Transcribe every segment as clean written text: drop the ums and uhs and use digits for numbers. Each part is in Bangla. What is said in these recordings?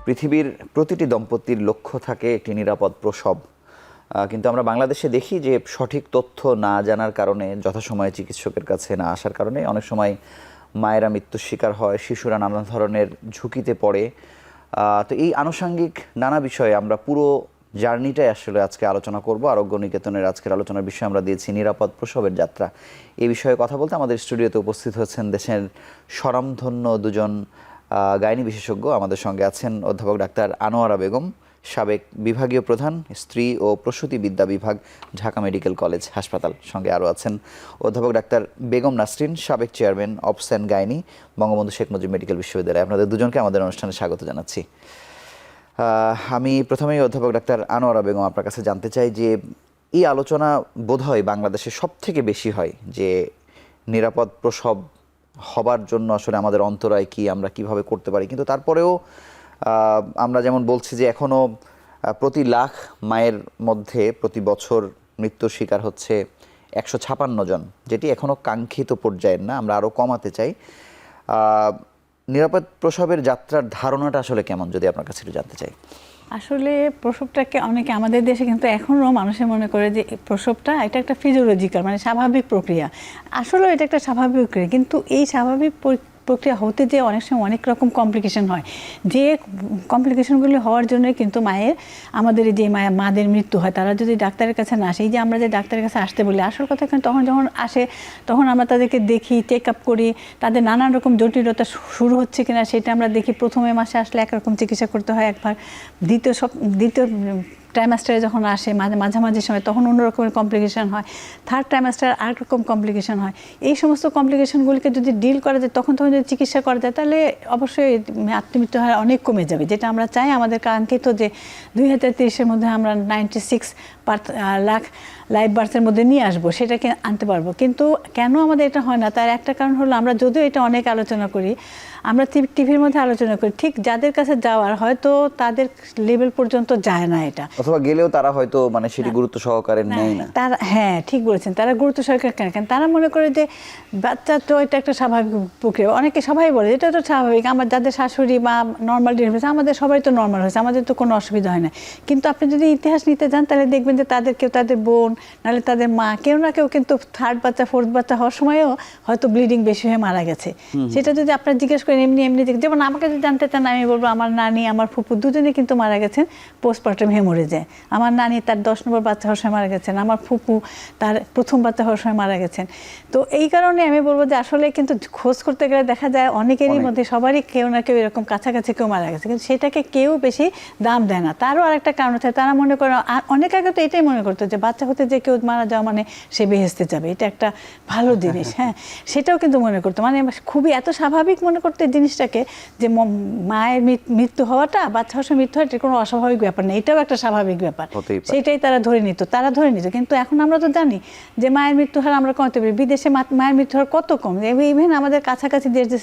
পৃথিবীর প্রতিটি দম্পতির লক্ষ্য থাকে একটি নিরাপদ প্রসব। কিন্তু আমরা বাংলাদেশে দেখি যে সঠিক তথ্য না জানার কারণে, যথাসময়ে চিকিৎসকের কাছে না আসার কারণে অনেক সময় মায়েরা মৃত্যুর শিকার হয়, শিশুরা নানা ধরনের ঝুঁকিতে পড়ে। তো এই আনুষঙ্গিক নানা বিষয়ে আমরা পুরো জার্নিটাই আসলে আজকে আলোচনা করব। আরোগ্য নিকেতনের আজকের আলোচনার বিষয় আমরা দিয়েছি নিরাপদ প্রসবের যাত্রা। এই বিষয়ে কথা বলতে আমাদের স্টুডিওতে উপস্থিত হচ্ছেন দেশের স্বনামধন্য দুজন গাইনি বিশেষজ্ঞ। আমাদের সঙ্গে আছেন অধ্যাপক ডাক্তার আনোয়ারা বেগম, সাবেক বিভাগীয় প্রধান, স্ত্রী ও প্রসূতি বিদ্যা বিভাগ, ঢাকা মেডিকেল কলেজ হাসপাতাল। সঙ্গে আরও আছেন অধ্যাপক ডাক্তার বেগম নাসরিন, সাবেক chairman obs and gynae, Bangabandhu Sheikh Mujib medical বিশ্ববিদ্যালয়। আপনাদের দুজনকে আমাদের অনুষ্ঠানে স্বাগত জানাচ্ছি। আমি প্রথমেই অধ্যাপক ডাক্তার আনোয়ারা বেগম আপনার কাছে জানতে চাই যে এই আলোচনা বোধহয় বাংলাদেশে সবথেকে বেশি হয় যে নিরাপদ প্রসব হবার জন্য আসলে আমাদের অন্তরায় কি, আমরা কিভাবে করতে পারি। কিন্তু তারপরেও আমরা যেমন বলছি যে এখনও প্রতি লাখ মায়ের মধ্যে প্রতি বছর মৃত্যুর শিকার হচ্ছে 156 জন, যেটি এখনও কাঙ্ক্ষিত পর্যায়ের না, আমরা আরও কমাতে চাই। নিরাপদ প্রসবের যাত্রার ধারণাটা আসলে কেমন, যদি আপনার কাছে একটু জানতে চাই। আসলে প্রসবটাকে অনেকে আমাদের দেশে কিন্তু এখনও মানুষের মনে করে যে প্রসবটা এটা একটা ফিজিওলজিক্যাল, মানে স্বাভাবিক প্রক্রিয়া। আসলেও এটা একটা স্বাভাবিক প্রক্রিয়া, কিন্তু এই স্বাভাবিক প্রক্রিয়া হতে যে অনেক সময় অনেক রকম কমপ্লিকেশন হয়। যে কমপ্লিকেশনগুলি হওয়ার জন্যই কিন্তু আমাদের যে মাদের মৃত্যু হয়। তারা যদি ডাক্তারের কাছে না আসে, এই যে আমরা যে ডাক্তারের কাছে আসতে বলি, আসল কথা এখানে তখন যখন আসে তখন আমরা তাদেরকে দেখি, চেক আপ করি, তাদের নানান রকম জটিলতা শুরু হচ্ছে কিনা সেটা আমরা দেখি। প্রথমে মাসে আসলে একরকম চিকিৎসা করতে হয় একবার, দ্বিতীয় ট্রাইমাস্টারে যখন আসে মাঝামাঝি সময় তখন অন্যরকমের কমপ্লিকেশন হয়, থার্ড ট্রাইমাস্টার আরেক রকম কমপ্লিকেশন হয়। এই সমস্ত কমপ্লিকেশনগুলিকে যদি ডিল করা যায়, তখন যদি চিকিৎসা করা যায়, তাহলে অবশ্যই মৃত্যু হার অনেক কমে যাবে। যেটা আমরা চাই, আমাদের কাঙ্ক্ষিত যে 2030-এর মধ্যে আমরা 96 লাখ লাইভ বার্থের মধ্যে নিয়ে আসবো, সেটাকে আনতে পারবো। কিন্তু কেন আমাদের এটা হয় না, তার একটা কারণ হলো আমরা যদিও এটা অনেক আলোচনা করি, আমরা টিভির মধ্যে আলোচনা করি, ঠিক যাদের কাছে যাওয়ার হয়তো তাদের লেভেল পর্যন্ত যায় না এটা, অথবা গেলেও তারা হয়তো মানে সেটি গুরুত্ব সহকারে নেয় না। তারা, হ্যাঁ ঠিক বলেছেন, তারা গুরুত্ব সহকারে কেন তারা মনে করে যে বাচ্চা তো এটা একটা স্বাভাবিক প্রক্রিয়া। অনেকে সবাই বলে এটা তো স্বাভাবিক, আমার যাদের শাশুড়ি বা নর্মাল ডেলিভারি হয়েছে, আমাদের সবাই তো নর্মাল হয়েছে, আমাদের তো কোনো অসুবিধা হয় না। কিন্তু আপনি যদি ইতিহাস নিতে যান তাহলে দেখবেন যে তাদের কেউ, তাদের বোন নাহলে তাদের মা, কেউ না কেউ কিন্তু থার্ড বাচ্চা ফোর্থ বাচ্চা হওয়ার সময়ও হয়তো ব্লিডিং বেশি হয়ে মারা গেছে। সেটা যদি আপনার জিজ্ঞেস করেন এমনি যেমন আমাকে যদি জানতে চান, আমি বলবো আমার নানি, আমার ফুপু দুজনে কিন্তু মারা গেছেন পোস্টপার্টাম হেমোরেজে। আমার নানি তার 10 নম্বর বাচ্চা হওয়ার সময় মারা গেছেন, আমার ফুপু তার প্রথম বাচ্চা হওয়ার সময় মারা গেছেন। তো এই কারণে আমি বলবো যে আসলে কিন্তু খোঁজ করতে গেলে দেখা যায় অনেকেরই মধ্যে সবারই কেউ না কেউ এরকম কাছাকাছি কেউ মারা গেছে, কিন্তু সেটাকে কেউ বেশি দাম দেয় না। তারও আরেকটা কারণ আছে, তারা মনে করে, অনেক আগে তো এটাই মনে করতো যে বাচ্চা হতে যে কেউ মারা যাওয়া মানে সে বেহেস্তে যাবে, এটা একটা ভালো জিনিস। হ্যাঁ, সেটাও কিন্তু মনে করতো, মানে খুবই এত স্বাভাবিক মনে করতে জিনিসটাকে যে মায়ের মৃত্যু হওয়াটা, বাচ্চা হওয়ার মৃত্যু হওয়াটা কোনো অস্বাভাবিক ব্যাপার নেই, এটাও একটা স্বাভাবিক ব্যাপার। সেটাই তারা ধরে নিত। কিন্তু এখন আমরা তো জানি যে মায়ের মৃত্যু হার আমরা কমাতে পারি। বিদেশে মায়ের মৃত্যু হার কত কম, ইভেন আমাদের কাছাকাছি দেশ যে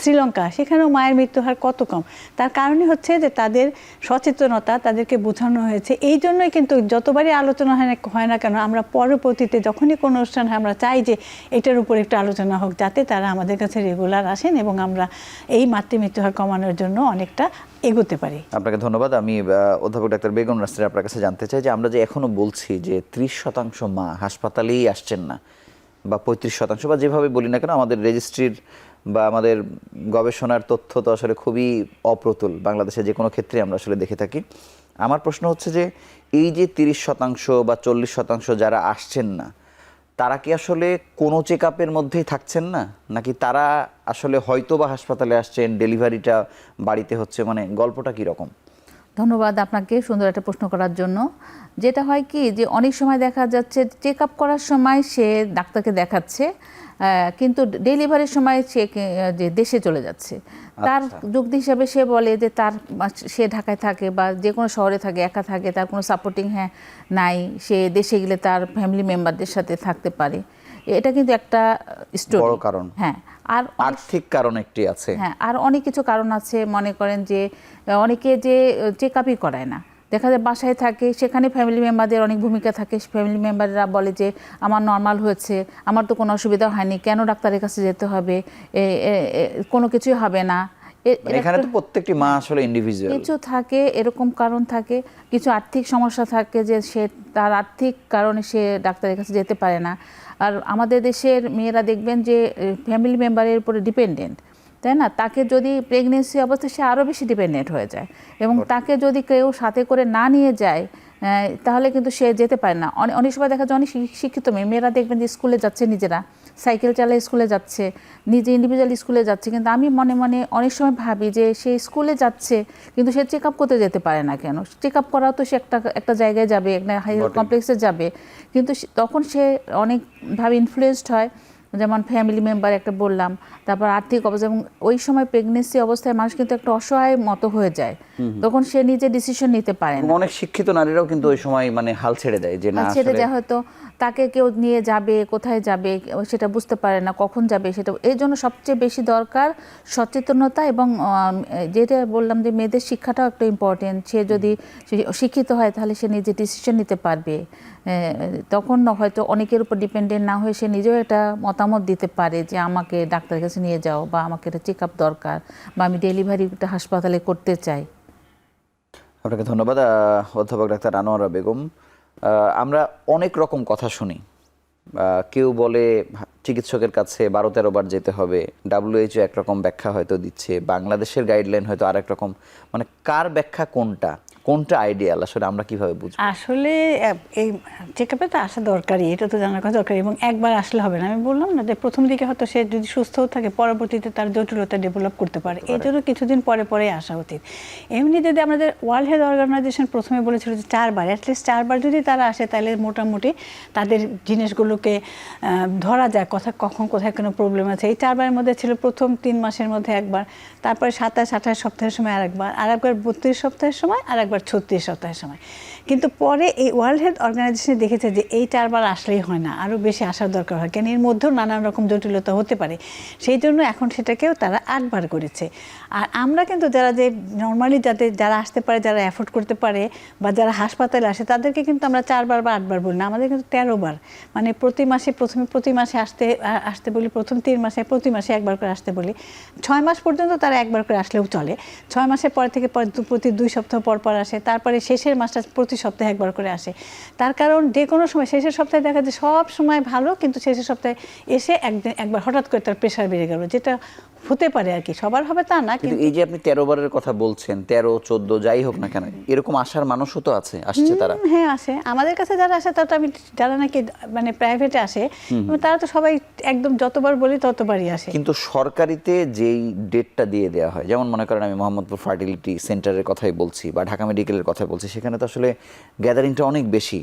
শ্রীলঙ্কা, সেখানেও মায়ের মৃত্যু হার কত কম। তার কারণই হচ্ছে যে তাদের সচেতনতা, তাদেরকে বোঝানো হয়েছে। এই জন্যই কিন্তু যতবারই আলোচনা হয় না কেন, আমরা পরবর্তীতে যখনই কোনো অনুষ্ঠান হয় আমরা চাই যে এটার উপর একটু আলোচনা হোক, যাতে তারা আমাদের কাছে রেগুলার আসেন এবং আমরা এই মাতৃমৃত্যু হার কমানোর জন্য অনেকটা এগোতে পারি। আপনাকে ধন্যবাদ। আমি অধ্যাপক ডাক্তার বেগম নাসরিন আপনার কাছে জানতে চাই যে আমরা যে এখনো বলছি যে 30% মা হাসপাতালেই আসছেন না, বা 35%, বা যেভাবে বলি না কেন, আমাদের রেজিস্ট্রির বা আমাদের গবেষণার তথ্য তো আসলে খুবই অপ্রতুল। বাংলাদেশে যে কোনো ক্ষেত্রে আমরা আসলে দেখে থাকি। আমার প্রশ্ন হচ্ছে যে এই যে 30% বা 40% যারা আসছেন না, তারা কি আসলে কোনো চেক আপের মধ্যেই থাকছেন না, নাকি তারা আসলে হয়তো বা হাসপাতালে আসছেন, ডেলিভারিটা বাড়িতে হচ্ছে, মানে গল্পটা কীরকম? ধন্যবাদ আপনাকে সুন্দর একটা প্রশ্ন করার জন্য। যেটা হয় কি, যে অনেক সময় দেখা যাচ্ছে চেক আপ করার সময় সে ডাক্তারকে দেখাচ্ছে, কিন্তু ডেলিভারির সময় যে দেশে চলে যাচ্ছে। তার যুক্তি হিসাবে সে বলে যে সে ঢাকায় থাকে বা যে কোনো শহরে থাকে, একা থাকে, তার কোনো সাপোর্টিং নাই, সে দেশে গেলে তার ফ্যামিলি মেম্বারদের সাথে থাকতে পারে। এটা কিন্তু একটা বড় কারণ। হ্যাঁ, আর আর্থিক কারণ একটি আছে। হ্যাঁ, আর অনেক কিছু কারণ আছে। মনে করেন যে অনেকে যে চেক আপই করায় না, দেখা যায় বাসায় থাকে, সেখানে ফ্যামিলি মেম্বারদের অনেক ভূমিকা থাকে। ফ্যামিলি মেম্বাররা বলে যে আমার নর্মাল হয়েছে, আমার তো কোনো অসুবিধা হয়নি, কেন ডাক্তারের কাছে যেতে হবে, কোনো কিছুই হবে না। মানে এখানে তো প্রত্যেকটি মা আসলে ইন্ডিভিজুয়াল। কিছু থাকে এরকম কারণ থাকে, কিছু আর্থিক সমস্যা থাকে যে সে তার আর্থিক কারণে সে ডাক্তারের কাছে যেতে পারে না। আর আমাদের দেশের মেয়েরা দেখবেন যে ফ্যামিলি মেম্বারের উপরে ডিপেন্ডেন্ট, তাই না? তাকে যদি প্রেগনেন্সি অবস্থায় সে আরও বেশি ডিপেন্ডেন্ট হয়ে যায়, এবং তাকে যদি কেউ সাথে করে না নিয়ে যায় তাহলে কিন্তু সে যেতে পারে না। অনেক সময় দেখা যায় অনেক শিক্ষিত মেয়েরা দেখবেন যে স্কুলে যাচ্ছে, নিজেরা সাইকেল চালায় স্কুলে যাচ্ছে, নিজে ইন্ডিভিজুয়াল স্কুলে যাচ্ছে, কিন্তু আমি মনে মনে অনেক সময় ভাবি যে সে স্কুলে যাচ্ছে কিন্তু সে চেক আপ করতে যেতে পারে না কেন? চেক আপ করাও তো সে একটা জায়গায় যাবে, একটা হেলথ কমপ্লেক্সে যাবে, কিন্তু তখন সে অনেকভাবে ইনফ্লুয়েসড হয়, যেমন ফ্যামিলি মেম্বার একটা বললাম, তারপর আর্থিক অবস্থা, এবং ওই সময় প্রেগনেন্সি অবস্থায় মানুষ কিন্তু একটা অসহায় মতো হয়ে যায়, তখন সে নিজে ডিসিশন নিতে পারে না। অনেক শিক্ষিত নারীরাও কিন্তু ওই সময় মানে হাল ছেড়ে দেয় যে না ছেড়ে আসলে যায়, হয়তো তাকে কেউ নিয়ে যাবে, কোথায় যাবে সেটা বুঝতে পারে না, কখন যাবে সেটা। এই জন্য সবচেয়ে বেশি দরকার সচেতনতা, এবং যেটা বললাম যে মেয়েদের শিক্ষাটাও একটা ইম্পর্টেন্ট। সে যদি শিক্ষিত হয় তাহলে সে নিজে ডিসিশন নিতে পারবে, তখন হয়তো অনেকের উপর ডিপেন্ডেন্ট না হয়ে সে নিজেও একটা মতামত দিতে পারে যে আমাকে ডাক্তারের কাছে নিয়ে যাও, বা আমাকে একটা চেক আপ দরকার, বা আমি ডেলিভারিটা হাসপাতালে করতে চাই। আপনাকে ধন্যবাদ অধ্যাপক ডাক্তার আনোয়ারা বেগম। আমরা অনেক রকম কথা শুনি, কেউ বলে চিকিৎসকের কাছে 12-13 বার যেতে হবে, WHO একরকম ব্যাখ্যা হয়তো দিচ্ছে, বাংলাদেশের গাইডলাইন হয়তো আরেক রকম, মানে কার ব্যাখ্যা কোনটা আইডিয়াল আসলে আমরা কিভাবে বুঝবো? আসলে এই চেক আপে তো আসা দরকারই, এটা তো জানার কথা দরকারি, এবং একবার আসলে হবে না। আমি বললাম না যে প্রথম দিকে হয়তো সে যদি সুস্থও থাকে পরবর্তীতে তার জটিলতা ডেভেলপ করতে পারে, এই জন্য কিছুদিন পরে পরে আসা উচিত। এমনি যদি আমাদের ওয়ার্ল্ড হেলথ অর্গানাইজেশন প্রথমে বলেছিল যে 4 বার, অ্যাটলিস্ট 4 বার যদি তারা আসে তাহলে মোটামুটি তাদের জিনিসগুলোকে ধরা যায়, কখন কোথায় কোনো প্রবলেম আছে। এই 4 বারের মধ্যে ছিল প্রথম 3 মাসের মধ্যে একবার, তারপরে 27-28 সপ্তাহের সময় আরেকবার, 32 সপ্তাহের সময়, আরেকবার 36 সপ্তাহের সময়। কিন্তু পরে এই ওয়ার্ল্ড হেলথ অর্গানাইজেশন দেখেছে যে এই 4 বার আসলেই হয় না, আরও বেশি আসার দরকার হয়, কেন এর মধ্যেও নানান রকম জটিলতা হতে পারে। সেই জন্য এখন সেটাকেও তারা 8 বার করেছে। আর আমরা কিন্তু যারা যে নর্মালি যারা আসতে পারে, যারা অ্যাফোর্ড করতে পারে, বা যারা হাসপাতালে আসে, তাদেরকে কিন্তু আমরা 4 বার বা 8 বার বলি না, আমাদের কিন্তু 13 বার, মানে প্রতি মাসে আসতে বলি, প্রথম 3 মাসে প্রতি মাসে একবার করে আসতে বলি। 6 মাস পর্যন্ত তারা একবার করে আসলেও চলে, 6 মাসের পর থেকে প্রতি 2 সপ্তাহ পর পর আসে, তারপরে শেষের মাসটা প্রতি সপ্তাহে একবার করে আসে। তার কারণ যে কোনো সময় শেষের সপ্তাহে দেখা যায় সব সময় ভালো, কিন্তু শেষের সপ্তাহে এসে একবার হঠাৎ করে তার প্রেশার বেড়ে গেল, যেটা হতে পারে আর কি, সবার হবে তা না। কিন্তু এই যে আপনি 13 বারের কথা বলছেন, 13-14 যাই হোক না কেন, এরকম আসার মানুষও তো আসছে তারা। হ্যাঁ আসে, আমাদের কাছে যারা আসে তারা আমি যারা নাকি মানে প্রাইভেটে আসে তারা তো সবাই একদম যতবার বলি ততবারই আসে। কিন্তু সরকারিতে যেই ডেটটা দিয়ে দেওয়া হয়, যেমন মনে করেন আমি মোহাম্মদপুর ফার্টিলিটি সেন্টারের কথাই বলছি বা ঢাকা মেডিকেলের কথাই বলছি, সেখানে তো আসলে গ্যাদারিংটা অনেক বেশি,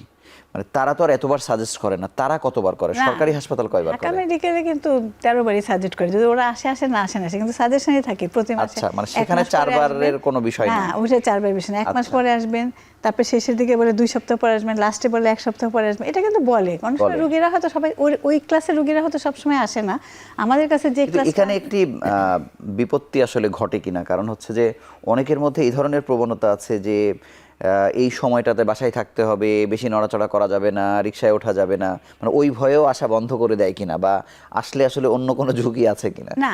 মানে তারা তো আর এতবার সাজেস্ট করে না, তারা কতবার করে? সরকারি হাসপাতাল কয়বার করে? ঢাকা মেডিকেলে কিন্তু 13 বারই সাজেস্ট করে, যদি ওরা আসে না আসে কিন্তু সাজেশনই থাকে প্রতি মাসে। আচ্ছা, মানে সেখানে 4 বারের কোনো বিষয় না। হ্যাঁ, ওটা 4 বার বিষয় না, 1 মাস পরে আসবেন, তারপর শেষের দিকে বলে 2 সপ্তাহ পরে আসবেন, লাস্টে বলে 1 সপ্তাহ পরে আসবেন, এটা কিন্তু বলে। অনেক সময় রোগীরা হয়তো সবাই ওই ক্লাসের রোগীরা হয়তো সবসময় আসে না আমাদের কাছে যে ক্লাস। এখানে একটি বিপত্তি আসলে ঘটে কিনা, কারণ হচ্ছে যে অনেকের মধ্যে এই ধরনের প্রবণতা আছে যে এই সময়টাতে বাসায় থাকতে হবে, বেশি নড়াচড়া করা যাবে না, রিকশায় ওঠা যাবে না, মানে ওই ভয়েও আসা বন্ধ করে দেয় কিনা, বা আসলে আসলে অন্য কোনো ঝুঁকি আছে কিনা। না,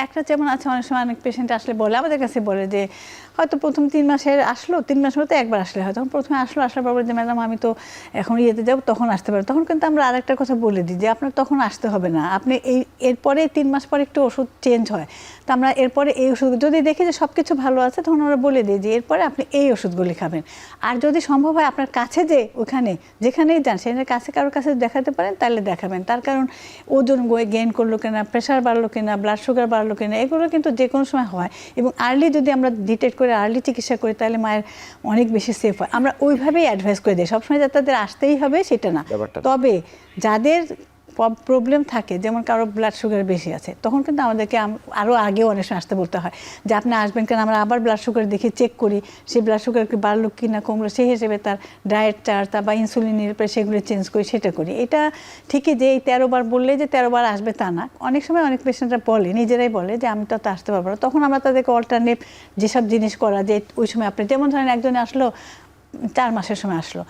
একটা যেমন আছে, অনেক সময় অনেক পেশেন্ট আসলে বলে, আমাদের কাছে বলে যে হয়তো প্রথম 3 মাসের আসলো, 3 মাস মতো একবার আসলে হয়, তখন প্রথমে আসার পর যে ম্যাডাম আমি তো এখন ইয়েতে যাবো, তখন আসতে পারি। তখন কিন্তু আমরা আরেকটা কথা বলে দিই যে আপনার তখন আসতে হবে না, আপনি এরপরে 3 মাস পরে একটু ওষুধ চেঞ্জ হয়, তো আমরা এরপরে এই ওষুধ যদি দেখি যে সব কিছু ভালো আছে, তখন আমরা বলে দিই যে এরপরে আপনি এই ওষুধগুলি খাবেন। আর যদি সম্ভব হয় আপনার কাছে যে ওখানে যেখানেই যান সেখানে কাছে কারোর কাছে দেখাতে পারেন, তাহলে দেখাবেন। তার কারণ ওজন গেইন করলো কিনা, প্রেশার বাড়লো কিনা, ব্লাড সুগার বাড়লো কিনা, এগুলো কিন্তু যে কোনো সময় হয়, এবং আর্লি যদি আমরা ডিটেক্ট করে আর্লি চিকিৎসা করি তাহলে মায়ের অনেক বেশি সেফ হয়। আমরা ওইভাবেই অ্যাডভাইস করে দিই, সবসময় যাতে তাদের আসতেই হবে সেটা না। তবে যাদের প্রবলেম থাকে, যেমন কারো ব্লাড সুগার বেশি আছে, তখন কিন্তু আমাদেরকে আরও আগেও অনেক সময় আসতে বলতে হয় যে আপনি আসবেন কেন, আমরা আবার ব্লাড সুগার দেখে চেক করি, সেই ব্লাড সুগার বাড়লো কি না কমলো, সেই হিসেবে তার ডায়েট চার্ট বা ইনসুলিনের উপরে সেগুলো চেঞ্জ করি, সেটা করি। এটা ঠিকই যে এই 13 বার বললে যে 13 বার আসবে তা না, অনেক সময় অনেক পেশেন্টরা বলে, নিজেরাই বলে যে আমি তো আসতে পারবো না, তখন আমরা তাদেরকে অল্টারনেট যেসব জিনিস করা, যে ওই সময় আপনি যেমন ধরেন একজনে আসলো 4 মাসের সময় আসলো,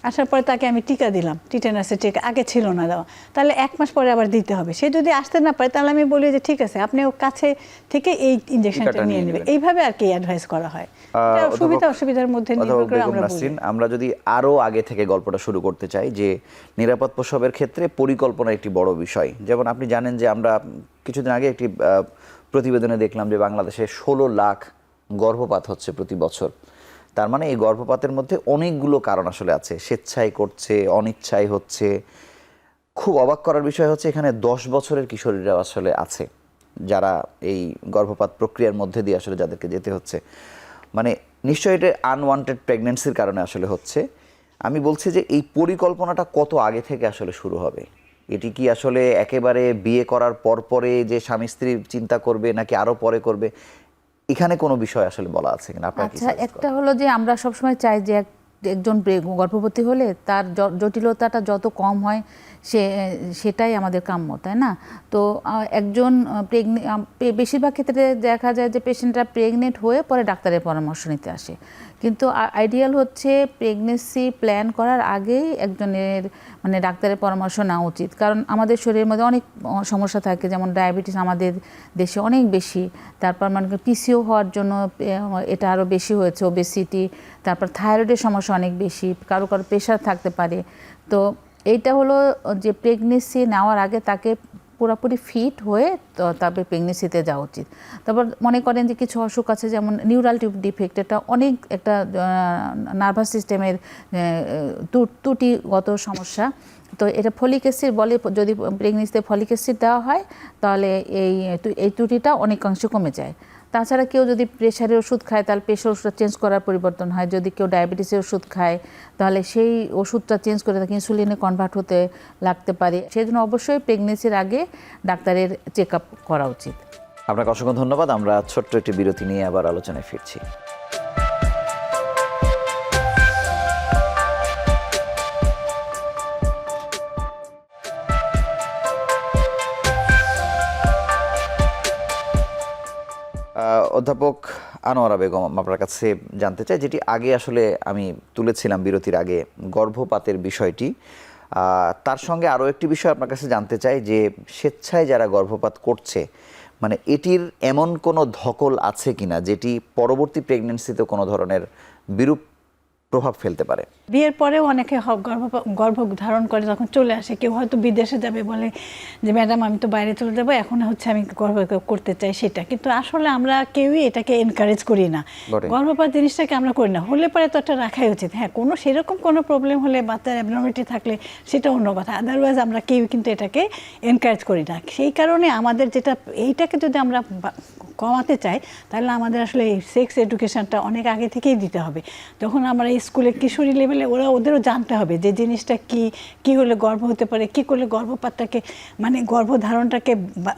আসার পরে তাকে আমি টিকা দিলাম, টিটেনাসের টিকা, আগে ছিল না দেওয়া, তাহলে 1 মাস পরে আবার দিতে হবে। সে যদি আসতে না পারে তাহলে আমি বলি যে ঠিক আছে, আপনি ও কাছে থেকে এই ইনজেকশনটা টিকাটা নিয়ে নিয়ে নেবে, নেবেন। এইভাবে আর কি অ্যাডভাইস করা হয়। এটা সুবিধা অসুবিধার মধ্যে নির্ভর করে আমরা বলি। আমরা যদি আরো আগে থেকে গল্পটা শুরু করতে চাই, যে নিরাপদ প্রসবের ক্ষেত্রে পরিকল্পনা একটি বড় বিষয়। যেমন আপনি জানেন যে আমরা কিছুদিন আগে একটি প্রতিবেদনে দেখলাম যে বাংলাদেশে 16 লাখ গর্ভপাত হচ্ছে প্রতি বছর। তার মানে এই গর্ভপাতের মধ্যে অনেকগুলো কারণ আসলে আছে, স্বেচ্ছায় করছে, অনিচ্ছায় হচ্ছে। খুব অবাক করার বিষয় হচ্ছে এখানে 10 বছরের কিশোরীরা আসলে আছে যারা এই গর্ভপাত প্রক্রিয়ার মধ্যে দিয়ে আসলে যাদেরকে যেতে হচ্ছে। মানে নিশ্চয়ই এটা আনওয়ান্টেড প্রেগন্যান্সির কারণে আসলে হচ্ছে। আমি বলছি যে এই পরিকল্পনাটা কত আগে থেকে আসলে শুরু হবে? এটি কি আসলে একেবারে বিয়ে করার পরে যে স্বামী স্ত্রী চিন্তা করবে, নাকি আরো পরে করবে? এখানে কোনো বিষয় আসলে বলা আছে কিনা আপনার? আচ্ছা, একটা হলো যে আমরা সবসময় চাই যে একজন গর্ভবতী হলে তার জটিলতাটা যত কম হয় সেটাই আমাদের কাম্য, তাই না? তো একজন বেশিরভাগ ক্ষেত্রে দেখা যায় যে পেশেন্টরা প্রেগনেন্ট হয়ে পরে ডাক্তারের পরামর্শ নিতে আসে, কিন্তু আইডিয়াল হচ্ছে প্রেগনেন্সি প্ল্যান করার আগেই একজনের মানে ডাক্তারের পরামর্শ নেওয়া উচিত। কারণ আমাদের শরীরের মধ্যে অনেক সমস্যা থাকে, যেমন ডায়াবেটিস আমাদের দেশে অনেক বেশি, তারপর মানে পিসিও হওয়ার জন্য এটা আরও বেশি হয়েছে, ওবেসিটি, তারপর থাইরয়েডের সমস্যা অনেক বেশি, কারো কারো প্রেশার থাকতে পারে। তো এইটা হলো যে প্রেগনেন্সি নেওয়ার আগে তাকে পুরোপুরি ফিট হয়ে তারপরে প্রেগনেন্সিতে যাওয়া উচিত। তারপর মনে করেন যে কিছু অসুখ আছে, যেমন নিউরাল টিউব ডিফেক্ট, এটা অনেক একটা নার্ভাস সিস্টেমের ত্রুটিগত সমস্যা। তো এটা ফলিক অ্যাসিড বলে, যদি প্রেগনেন্সিতে ফলিক অ্যাসিড দেওয়া হয় তাহলে এই ত্রুটিটা অনেকাংশে কমে যায়। তাছাড়া কেউ যদি প্রেশারের ওষুধ খায় তাহলে প্রেশার ওষুধটা চেঞ্জ করার পরিবর্তন হয়। যদি কেউ ডায়াবেটিসের ওষুধ খায় তাহলে সেই ওষুধটা চেঞ্জ করে তাকে ইনসুলিনে কনভার্ট হতে লাগতে পারে। সেই জন্য অবশ্যই প্রেগনেন্সির আগে ডাক্তারের চেক আপ করা উচিত। আপনাকে অসংখ্য ধন্যবাদ। আমরা ছোট্ট একটি বিরতি নিয়ে আবার আলোচনায় ফিরছি। অধ্যাপক আনোয়ারা বেগম, আপনার কাছে জানতে চাই, যেটি আগে আসলে আমি তুলেছিলাম বিরতির আগে, গর্ভপাতের বিষয়টি। তার সঙ্গে আরও একটি বিষয় আপনার কাছে জানতে চাই, যে স্বেচ্ছায় যারা গর্ভপাত করছে, মানে এটির এমন কোনো ধকল আছে কিনা যেটি পরবর্তী প্রেগনেন্সিতে কোনো ধরনের বিরূপ প্রভাব ফেলতে পারে? বিয়ের পরেও অনেকে গর্ভ ধারণ করে যখন চলে আসে, কেউ হয়তো বিদেশে যাবে, বলে যে ম্যাডাম আমি তো বাইরে চলে যাবো, এখন হচ্ছে আমি গর্ভ করতে চাই সেটা। কিন্তু আসলে আমরা কেউই এটাকে এনকারেজ করি না, গর্ভপাত জিনিসটাকে আমরা করি না। হলে পরে তো একটা রাখাই উচিত। হ্যাঁ, কোনো সেরকম কোনো প্রবলেম হলে, বাচ্চার অ্যাবনর্মালিটি থাকলে সেটা অন্য কথা, আদারওয়াইজ আমরা কেউ কিন্তু এটাকে এনকারেজ করি না। সেই কারণে আমাদের যেটা, এইটাকে যদি আমরা কমাতে চাই তাহলে আমাদের আসলে এই সেক্স এডুকেশনটা অনেক আগে থেকেই দিতে হবে। যখন আমরা স্কুলে কিশোরী লেভেলে ওদেরও জানতে হবে যে জিনিসটা কি হলে গর্ভ হতে পারে, কি করলে গর্ভপাতটাকে মানে গর্ভধারণটাকে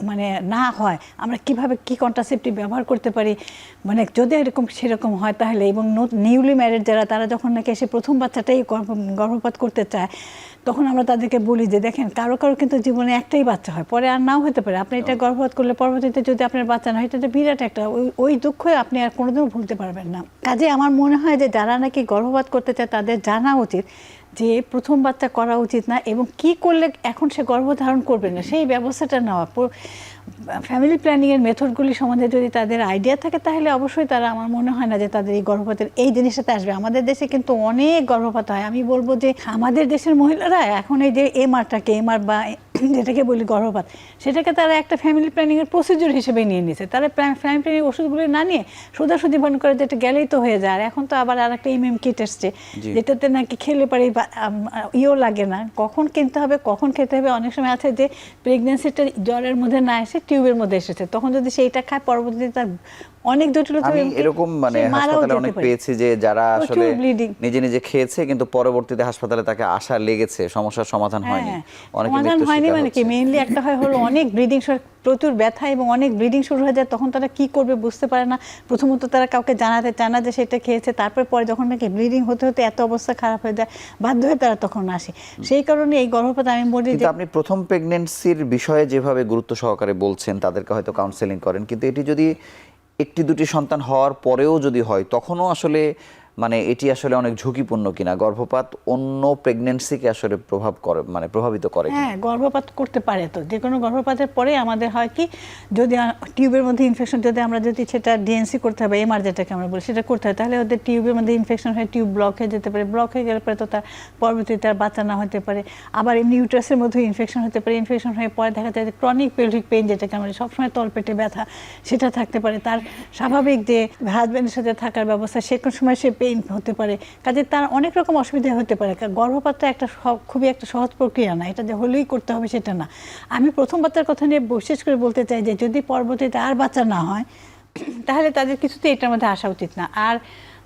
মানে না হয়, আমরা কিভাবে কি কন্ট্রাসেপটিভ ব্যবহার করতে পারি। মানে যদি এরকম সেরকম হয় তাহলে, এবং নিউলি ম্যারিড যারা, তারা যখন নাকি এসে প্রথম বাচ্চাটাই গর্ভপাত করতে চায়, তখন আমরা তাদেরকে বলি যে দেখেন, কারো কারো কিন্তু জীবনে একটাই বাচ্চা হয়, পরে আর নাও হতে পারে। আপনি এটা গর্ভপাত করলে পরবর্তীতে যদি আপনার বাচ্চা না হয়, এটা বিরাট একটা ওই দুঃখ আপনি আর কোনোদিনও ভুলতে পারবেন না। কাজে আমার মনে হয় যে যারা নাকি গর্ভপাত করতে চায় তাদের জানা উচিত যে প্রথম বাচ্চা করা উচিত না, এবং কি করলে এখন সে গর্ভধারণ করবে না সেই ব্যবস্থাটা নেওয়া। ফ্যামিলি প্ল্যানিংয়ের মেথডগুলি সম্বন্ধে যদি তাদের আইডিয়া থাকে তাহলে অবশ্যই তারা, আমার মনে হয় না যে তাদের এই গর্ভপাতের এই জিনিসটাতে আসবে। আমাদের দেশে কিন্তু অনেক গর্ভপাত হয়। আমি বলবো যে আমাদের দেশের মহিলারা এখন এই যে এমআর বা যেটাকে বলি গর্ভপাত, সেটাকে তারা একটা ফ্যামিলি প্ল্যানিংয়ের প্রসিডিউর হিসেবে নিয়ে নিয়েছে। তারা ফ্যামিলি প্ল্যানিং ওষুধগুলো না নিয়ে সোজাসুজি মনে করে যে এটা গেলেই তো হয়ে যায়। আর এখন তো আবার আর একটা কিট এসছে, যেটাতে নাকি খেলে পারে ইয়েও লাগে না, কখন কিনতে হবে কখন খেতে হবে। অনেক সময় আছে যে প্রেগনেন্সিটা জ্বরের মধ্যে না এসে টিউবের মধ্যে এসেছে, তখন যদি সেইটা খায় পরবর্তীতে তার অনেক জটিলতা। আমি এরকম মানে হাসপাতালে অনেক পেয়েছি যে যারা আসলে নিজে নিজে খেয়েছে কিন্তু পরবর্তীতে হাসপাতালে তাকে আশা লেগেছে, সমস্যার সমাধান হয়নি। সমাধান হয়নি মানে কি, মেইনলি একটা হলো অনেক ব্লিডিং, প্রচুর ব্যথা এবং অনেক ব্লিডিং শুরু হয়ে যায়। তখন তারা কি করবে বুঝতে পারে না। প্রথমত তারা কাউকে জানাতে চায় না যে সেটা খেয়েছে, পরে যখন নাকি ব্লিডিং হতে হতে এত অবস্থা খারাপ হয়ে যায়, বাধ্য হয়ে তারা তখন আসে। সেই কারণে এই গর্ভপাত আমি বলি যে, আপনি প্রথম প্রেগন্যান্সির বিষয়ে যেভাবে গুরুত্ব সহকারে বলছেন, তাদেরকে হয়তো কাউন্সেলিং করেন, কিন্তু এটি যদি একটি দুটি সন্তান হওয়ার পরেও যদি হয়, তখনও আসলে মানে এটি আসলে অনেক ঝুঁকিপূর্ণ কিনা, গর্ভপাত অন্য প্রেগন্যান্সিকে আসলে প্রভাবিত করে কিনা? হ্যাঁ, গর্ভপাত করতে পারে। তো যে কোনো গর্ভপাতের পরে আমাদের হয় কি, যদি টিউবের মধ্যে ইনফেকশন, যদি সেটা ডিএনসি করতে হবে, এমআর যেটাকে আমরা বলি, সেটা করতে হয়, তাহলে ওদের টিউবের মধ্যে ইনফেকশন হয়ে টিউব ব্লক হয়ে যেতে পারে। ব্লক হয়ে গেলে পরে তো তার পরবর্তীতে আর বাচ্চা না হতে পারে। আবার এমনি ইউট্রাসের মধ্যে ইনফেকশন হতে পারে। ইনফেকশন হয়ে পরে দেখা যায় যে ক্রনিক পেলভিক পেইন, যেটাকে আমরা সবসময় তলপেটে ব্যথা, সেটা থাকতে পারে। তার স্বাভাবিক যে হাজব্যান্ডের সাথে থাকার ব্যবস্থা, সে কোন সময় সে পেইন হতে পারে। কাজে তার অনেক রকম অসুবিধা হতে পারে। গর্ভপাতটা খুবই একটা সহজ প্রক্রিয়া না, এটা যে হলেই করতে হবে সেটা না। আমি প্রথম বাচ্চার কথা নিয়ে বিশেষ করে বলতে চাই যে যদি পরবর্তীতে আর বাচ্চা না হয়, তাহলে তাদের কিছুতেই এটার মধ্যে আসা উচিত না। আর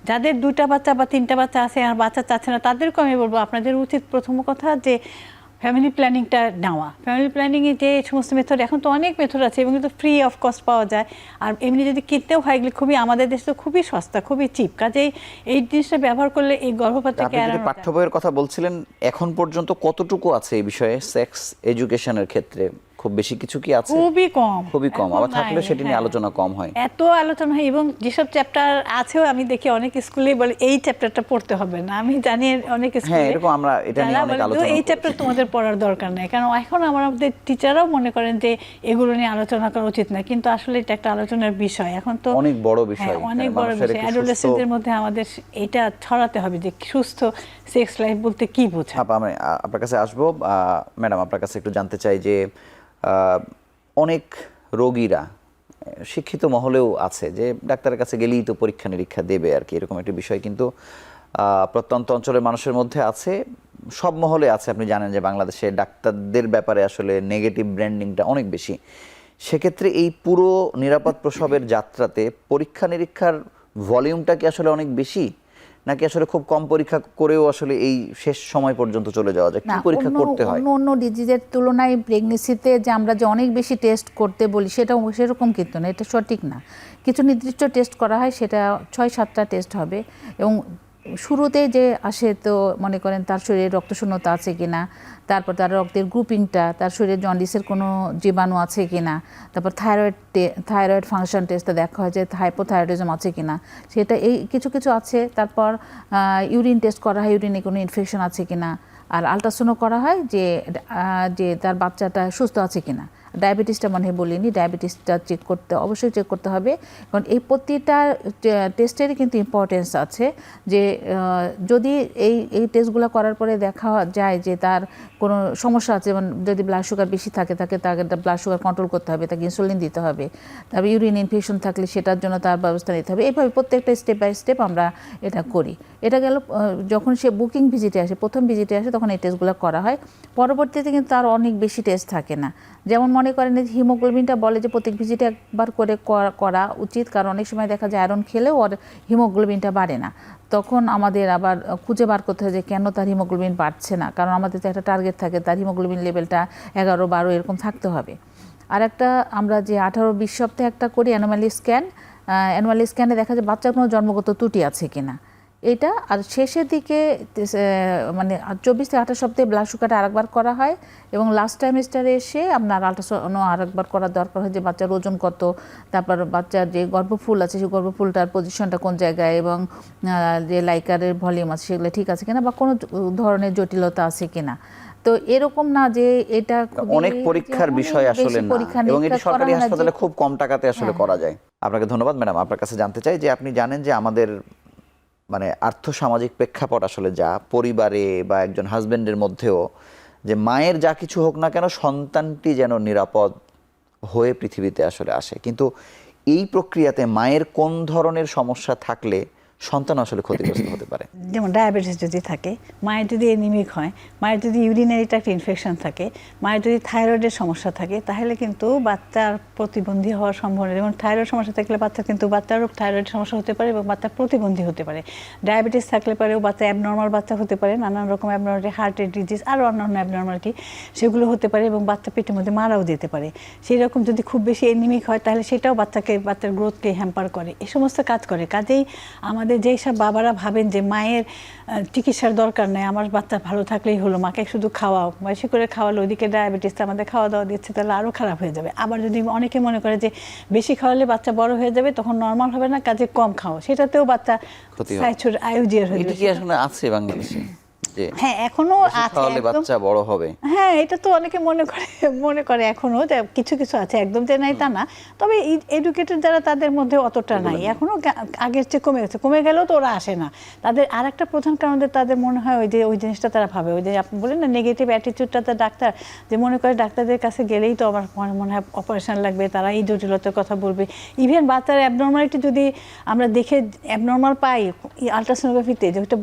যাদের 2টা বাচ্চা বা 3টা বাচ্চা আছে আর বাচ্চা চাচ্ছে না, তাদেরকেও আমি বলবো আপনাদের উচিত প্রথম কথা যে ফ্যামিলি প্ল্যানিংটা নেওয়া। ফ্যামিলি প্ল্যানিংয়ে যে সমস্ত মেথড, এখন তো অনেক মেথড আছে এবং কিন্তু ফ্রি অফ কস্ট পাওয়া যায়। আর এমনি যদি কিনতেও হয়, এগুলো খুবই, আমাদের দেশে তো খুবই সস্তা, খুবই চিপ। কাজেই এই জিনিসটা ব্যবহার করলে এই গর্ভপাতটাকে আপনি যদি এড়ানো পাঠ্য যায়। বইয়ের কথা বলছিলেন, এখন পর্যন্ত কতটুকু আছে এই বিষয়ে সেক্স এডুকেশনের ক্ষেত্রে? খুব বেশি কিছু কি আছে? খুবই কম, খুবই কম। এখন আবার থাকলে নাই, সেটি নিয়ে হ্যাঁ। আলোচনা কম হয়। এত আলোচনা হয় এবং যেসব চ্যাপ্টার আছেও আমি দেখি অনেক স্কুলেই বলে এই চ্যাপ্টারটা পড়তে হবে না। আমি জানি অনেক হ্যাঁ, স্কুলে এরকম আমরা এটা নিয়ে অনেক আলোচনা এই করেছি। চ্যাপ্টার তোমাদের পড়ার দরকার নেই, কারণ এখন আমাদের টিচাররাও মনে করেন যে এগুলো নিয়ে আলোচনা করা উচিত না, কিন্তু আসলে এটা একটা আলোচনার বিষয়। এখন তো অনেক বড় বিষয়, হ্যাঁ, অনেক মানে বড় মানুষের বিষয়। একটু অ্যাডোলেসেন্টদের সুস্থ- মধ্যে আমাদের এটা ছড়াতে হবে যে সুস্থ সেক্স লাইফ বলতে কি বোঝায়। আমি আপনার কাছে আসবো। ম্যাডাম, আপনার কাছে একটু জানতে চাই যে অনেক রোগীরা শিক্ষিত মহলেও আছে যে ডাক্তারের কাছে গেলেই তো পরীক্ষা নিরীক্ষা দেবে আর কি, এরকম একটা বিষয় কিন্তু প্রত্যন্ত অঞ্চলের মানুষের মধ্যে আছে, সব মহলে আছে। আপনি জানেন যে বাংলাদেশে ডাক্তারদের ব্যাপারে আসলে নেগেটিভ ব্র্যান্ডিংটা অনেক বেশি। সেক্ষেত্রে এই পুরো নিরাপদ প্রসবের যাত্রাতে পরীক্ষা নিরীক্ষার ভলিউমটা কি আসলে অনেক বেশি, নাকি আসলে খুব কম পরীক্ষা করেও আসলে এই শেষ সময় পর্যন্ত চলে যাওয়া যায়? কি পরীক্ষা করতে হয়? অন্য ডিজিজের তুলনায় প্রেগনেন্সিতে যে আমরা যে অনেক বেশি টেস্ট করতে বলি, সেটাও সেরকম কিন্তু না, এটা সঠিক না। কিছু নির্দিষ্ট টেস্ট করা হয়, সেটা 6-7টা টেস্ট হবে। এবং শুরুতে যে আসে, তো মনে করেন তার শরীরে রক্তশূন্যতা আছে কিনা, তারপর তার রক্তের গ্রুপিংটা, তার শরীরে জন্ডিসের কোনো জীবাণু আছে কিনা, তারপর থাইরয়েড ফাংশন টেস্টটা দেখা হয় যে হাইপোথাইরয়েডিজম আছে কিনা, সেটা এই কিছু কিছু আছে। তারপর ইউরিন টেস্ট করা হয়, ইউরিনে কোনো ইনফেকশন আছে কিনা। আর আলট্রাসাউন্ড করা হয় যে তার বাচ্চাটা সুস্থ আছে কিনা। ডায়াবেটিসটা মনে হয় বলিনি, ডায়াবেটিসটা অবশ্যই চেক করতে হবে, কারণ এই প্রতিটা টেস্টেরই কিন্তু ইম্পর্টেন্স আছে। যে যদি এই টেস্টগুলো করার পরে দেখা যায় যে তার কোনো সমস্যা আছে, যেমন যদি ব্লাড সুগার বেশি থাকে তাকে ব্লাড সুগার কন্ট্রোল করতে হবে, তাকে ইনসুলিন দিতে হবে। তারপর ইউরিন ইনফেকশন থাকলে সেটার জন্য তার ব্যবস্থা নিতে হবে। এইভাবে প্রত্যেকটা স্টেপ বাই স্টেপ আমরা এটা করি। এটা গেল যখন সে বুকিং ভিজিটে আসে, প্রথম ভিজিটে আসে, তখন এই টেস্টগুলো করা হয়। পরবর্তীতে কিন্তু তার অনেক বেশি টেস্ট থাকে না। যেমন মনে করেন হিমোগ্লোবিনটা বলে যে প্রত্যেক ভিজিটে একবার করে করা উচিত, কারণ অনেক সময় দেখা যায় আয়রন খেলেও ওর হিমোগ্লোবিনটা বাড়ে না। তখন আমাদের আবার খুঁজে বার করতে হয় যে কেন তার হিমোগ্লোবিন বাড়ছে না, কারণ আমাদের তো একটা টার্গেট থাকে, তার হিমোগ্লোবিন লেভেলটা 11-12 এরকম থাকতে হবে। আর একটা আমরা যে 18-20 সপ্তাহে একটা করি অ্যানোমালি স্ক্যানে দেখা যায় বাচ্চার কোনো জন্মগত ত্রুটি আছে কিনা এটা। আর শেষের দিকে মানে 24-28 সপ্তাহে ব্লাড সুগারটা আরেকবার করা হয়, এবং লাস্ট টাইমেস্টারে এসে আপনার আল্ট্রাসাউন্ডও আরেকবার করার দরকার হয় যে বাচ্চার ওজন কত, তারপর বাচ্চার যে গর্ভফুল আছে সেই গর্ভফুলটার পজিশনটা কোন জায়গায়, এবং যে লাইকারের ভলিউম আছে সেগুলো ঠিক আছে কিনা, বা কোনো ধরনের জটিলতা আছে কিনা। তো এরকম না যে এটা অনেক পরীক্ষার বিষয় আসলে না, এবং এটি সরকারি হাসপাতালে খুব কম টাকাতে আসলে করা যায়। আপনাকে ধন্যবাদ ম্যাডাম। আপনার কাছে জানতে চাই যে আপনি জানেন যে আমাদের মানে আর্থসামাজিক প্রেক্ষাপট আসলে যা, পরিবারে বা একজন হাজবেন্ডের মধ্যেও যে মায়ের যা কিছু হোক না কেন সন্তানটি যেন নিরাপদ হয়ে পৃথিবীতে আসলে আসে, কিন্তু এই প্রক্রিয়াতে মায়ের কোন ধরনের সমস্যা থাকলে সন্তান আসলে ক্ষতিগ্রস্ত হতে পারে? যেমন ডায়াবেটিস যদি থাকে, মায়ের যদি এনিমিক হয়, মায়ের যদি ইউরিনারি ট্র্যাক্ট ইনফেকশন থাকে, মায়ের যদি থাইরয়েডের সমস্যা থাকে, তাহলে কিন্তু বাচ্চার প্রতিবন্ধী হওয়ার সম্ভাবনা। যেমন থাইরয়েড সমস্যা থাকলে বাচ্চারও থাইরয়েড সমস্যা হতে পারে এবং বাচ্চা প্রতিবন্ধী হতে পারে। ডায়াবেটিস থাকলে পরেও বাচ্চা অ্যাবনর্মাল বাচ্চা হতে পারে, নানান রকম অ্যাবনর্মালিটি, হার্টের ডিজিজ আরও অন্যান্য অ্যাবনর্মালিটি সেগুলো হতে পারে, এবং বাচ্চা পেটের মধ্যে মারাও যেতে পারে। সেই রকম যদি খুব বেশি এনিমিক হয় তাহলে সেটাও বাচ্চার গ্রোথকে হ্যাম্পার করে, এই সমস্ত কাজ করে। কাজেই আমাদের আমাদের যেই সব বাবারা ভাবেন যে মায়ের চিকিৎসার দরকার নেই, আমার বাচ্চা ভালো থাকলেই হলো, মাকে শুধু খাওয়াও, বেশি করে খাওয়ালে ওইদিকে ডায়াবেটিসটা আমাদের খাওয়া দাওয়া দিচ্ছে, তাহলে আরও খারাপ হয়ে যাবে। আবার যদি অনেকে মনে করে যে বেশি খাওয়ালে বাচ্চা বড় হয়ে যাবে, তখন নর্মাল হবে না, কাজে কম খাও, সেটাতেও বাচ্চা ক্ষতি হয়। সাইছুর আয়োজিয়ার হয়ে এটা যাবে। কি আসলে আছে বাংলাদেশে যে হ্যাঁ এখনো বেশি আছে খাওয়ালে একদম। বাচ্চা বড় হবে? হ্যাঁ এটা তো অনেকে মনে করে এখনো যে কিছু কিছু আছে, একদম যে নাই তা না, তবে এডুকেটেড যারা তাদের মধ্যে অতটা নাই এখনো, আগের চেয়ে কমে গেছে, কমে গেলেও তো ওরা আসে না। তাদের আর একটা প্রধান কারণ যে তাদের মনে হয় ওই জিনিসটা তারা ভাবে, ওই যে আপনি বলেন না নেগেটিভ অ্যাটিটিউডটা, তার ডাক্তার যে মনে করে ডাক্তারদের কাছে গেলেই তো আমার মনে হয় অপারেশন লাগবে, তারা এই জটিলতার কথা বলবে। ইভেন বাচ্চার অ্যাবনর্মালিটি যদি আমরা দেখে অ্যাবনর্মাল পাই আলট্রাসোনোগ্রাফিতে, যেটা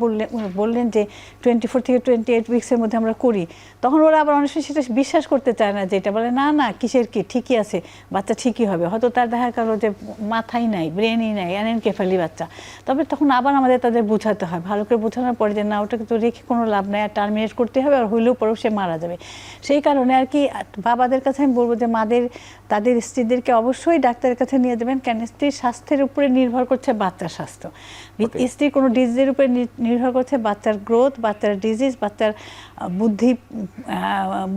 বললেন যে 24 থেকে 28 উইক্সের মধ্যে আমরা করি, তখন ওরা আবার অনেক সময় সেটা বিশ্বাস করতে চায় না, যে এটা বলে না না কিসের কি, ঠিকই আছে, বাচ্চা ঠিকই হবে, হয়তো তার দেখা গেল যে মাথাই নাই, ব্রেনই নাই, অ্যানেনকেফালি বাচ্চা। তবে তখন আবার আমাদের তাদের বোঝাতে হয়, ভালো করে বোঝানোর পরে যে না ওটাকে তো রেখে কোনো লাভ নেই, আর টার্মিনেট করতে হবে, আর হইলেও পরেও সে মারা যাবে। সেই কারণে আর কি বাবাদের কাছে আমি বলবো যে তাদের স্ত্রীদেরকে অবশ্যই ডাক্তারের কাছে নিয়ে যাবেন, কেন স্ত্রীর স্বাস্থ্যের উপরে নির্ভর করছে বাচ্চার স্বাস্থ্য। স্ত্রীর কোনো ডিজিজের উপরে নির্ভর করছে বাচ্চার গ্রোথ, বাচ্চার ডিজিজ, বাচ্চার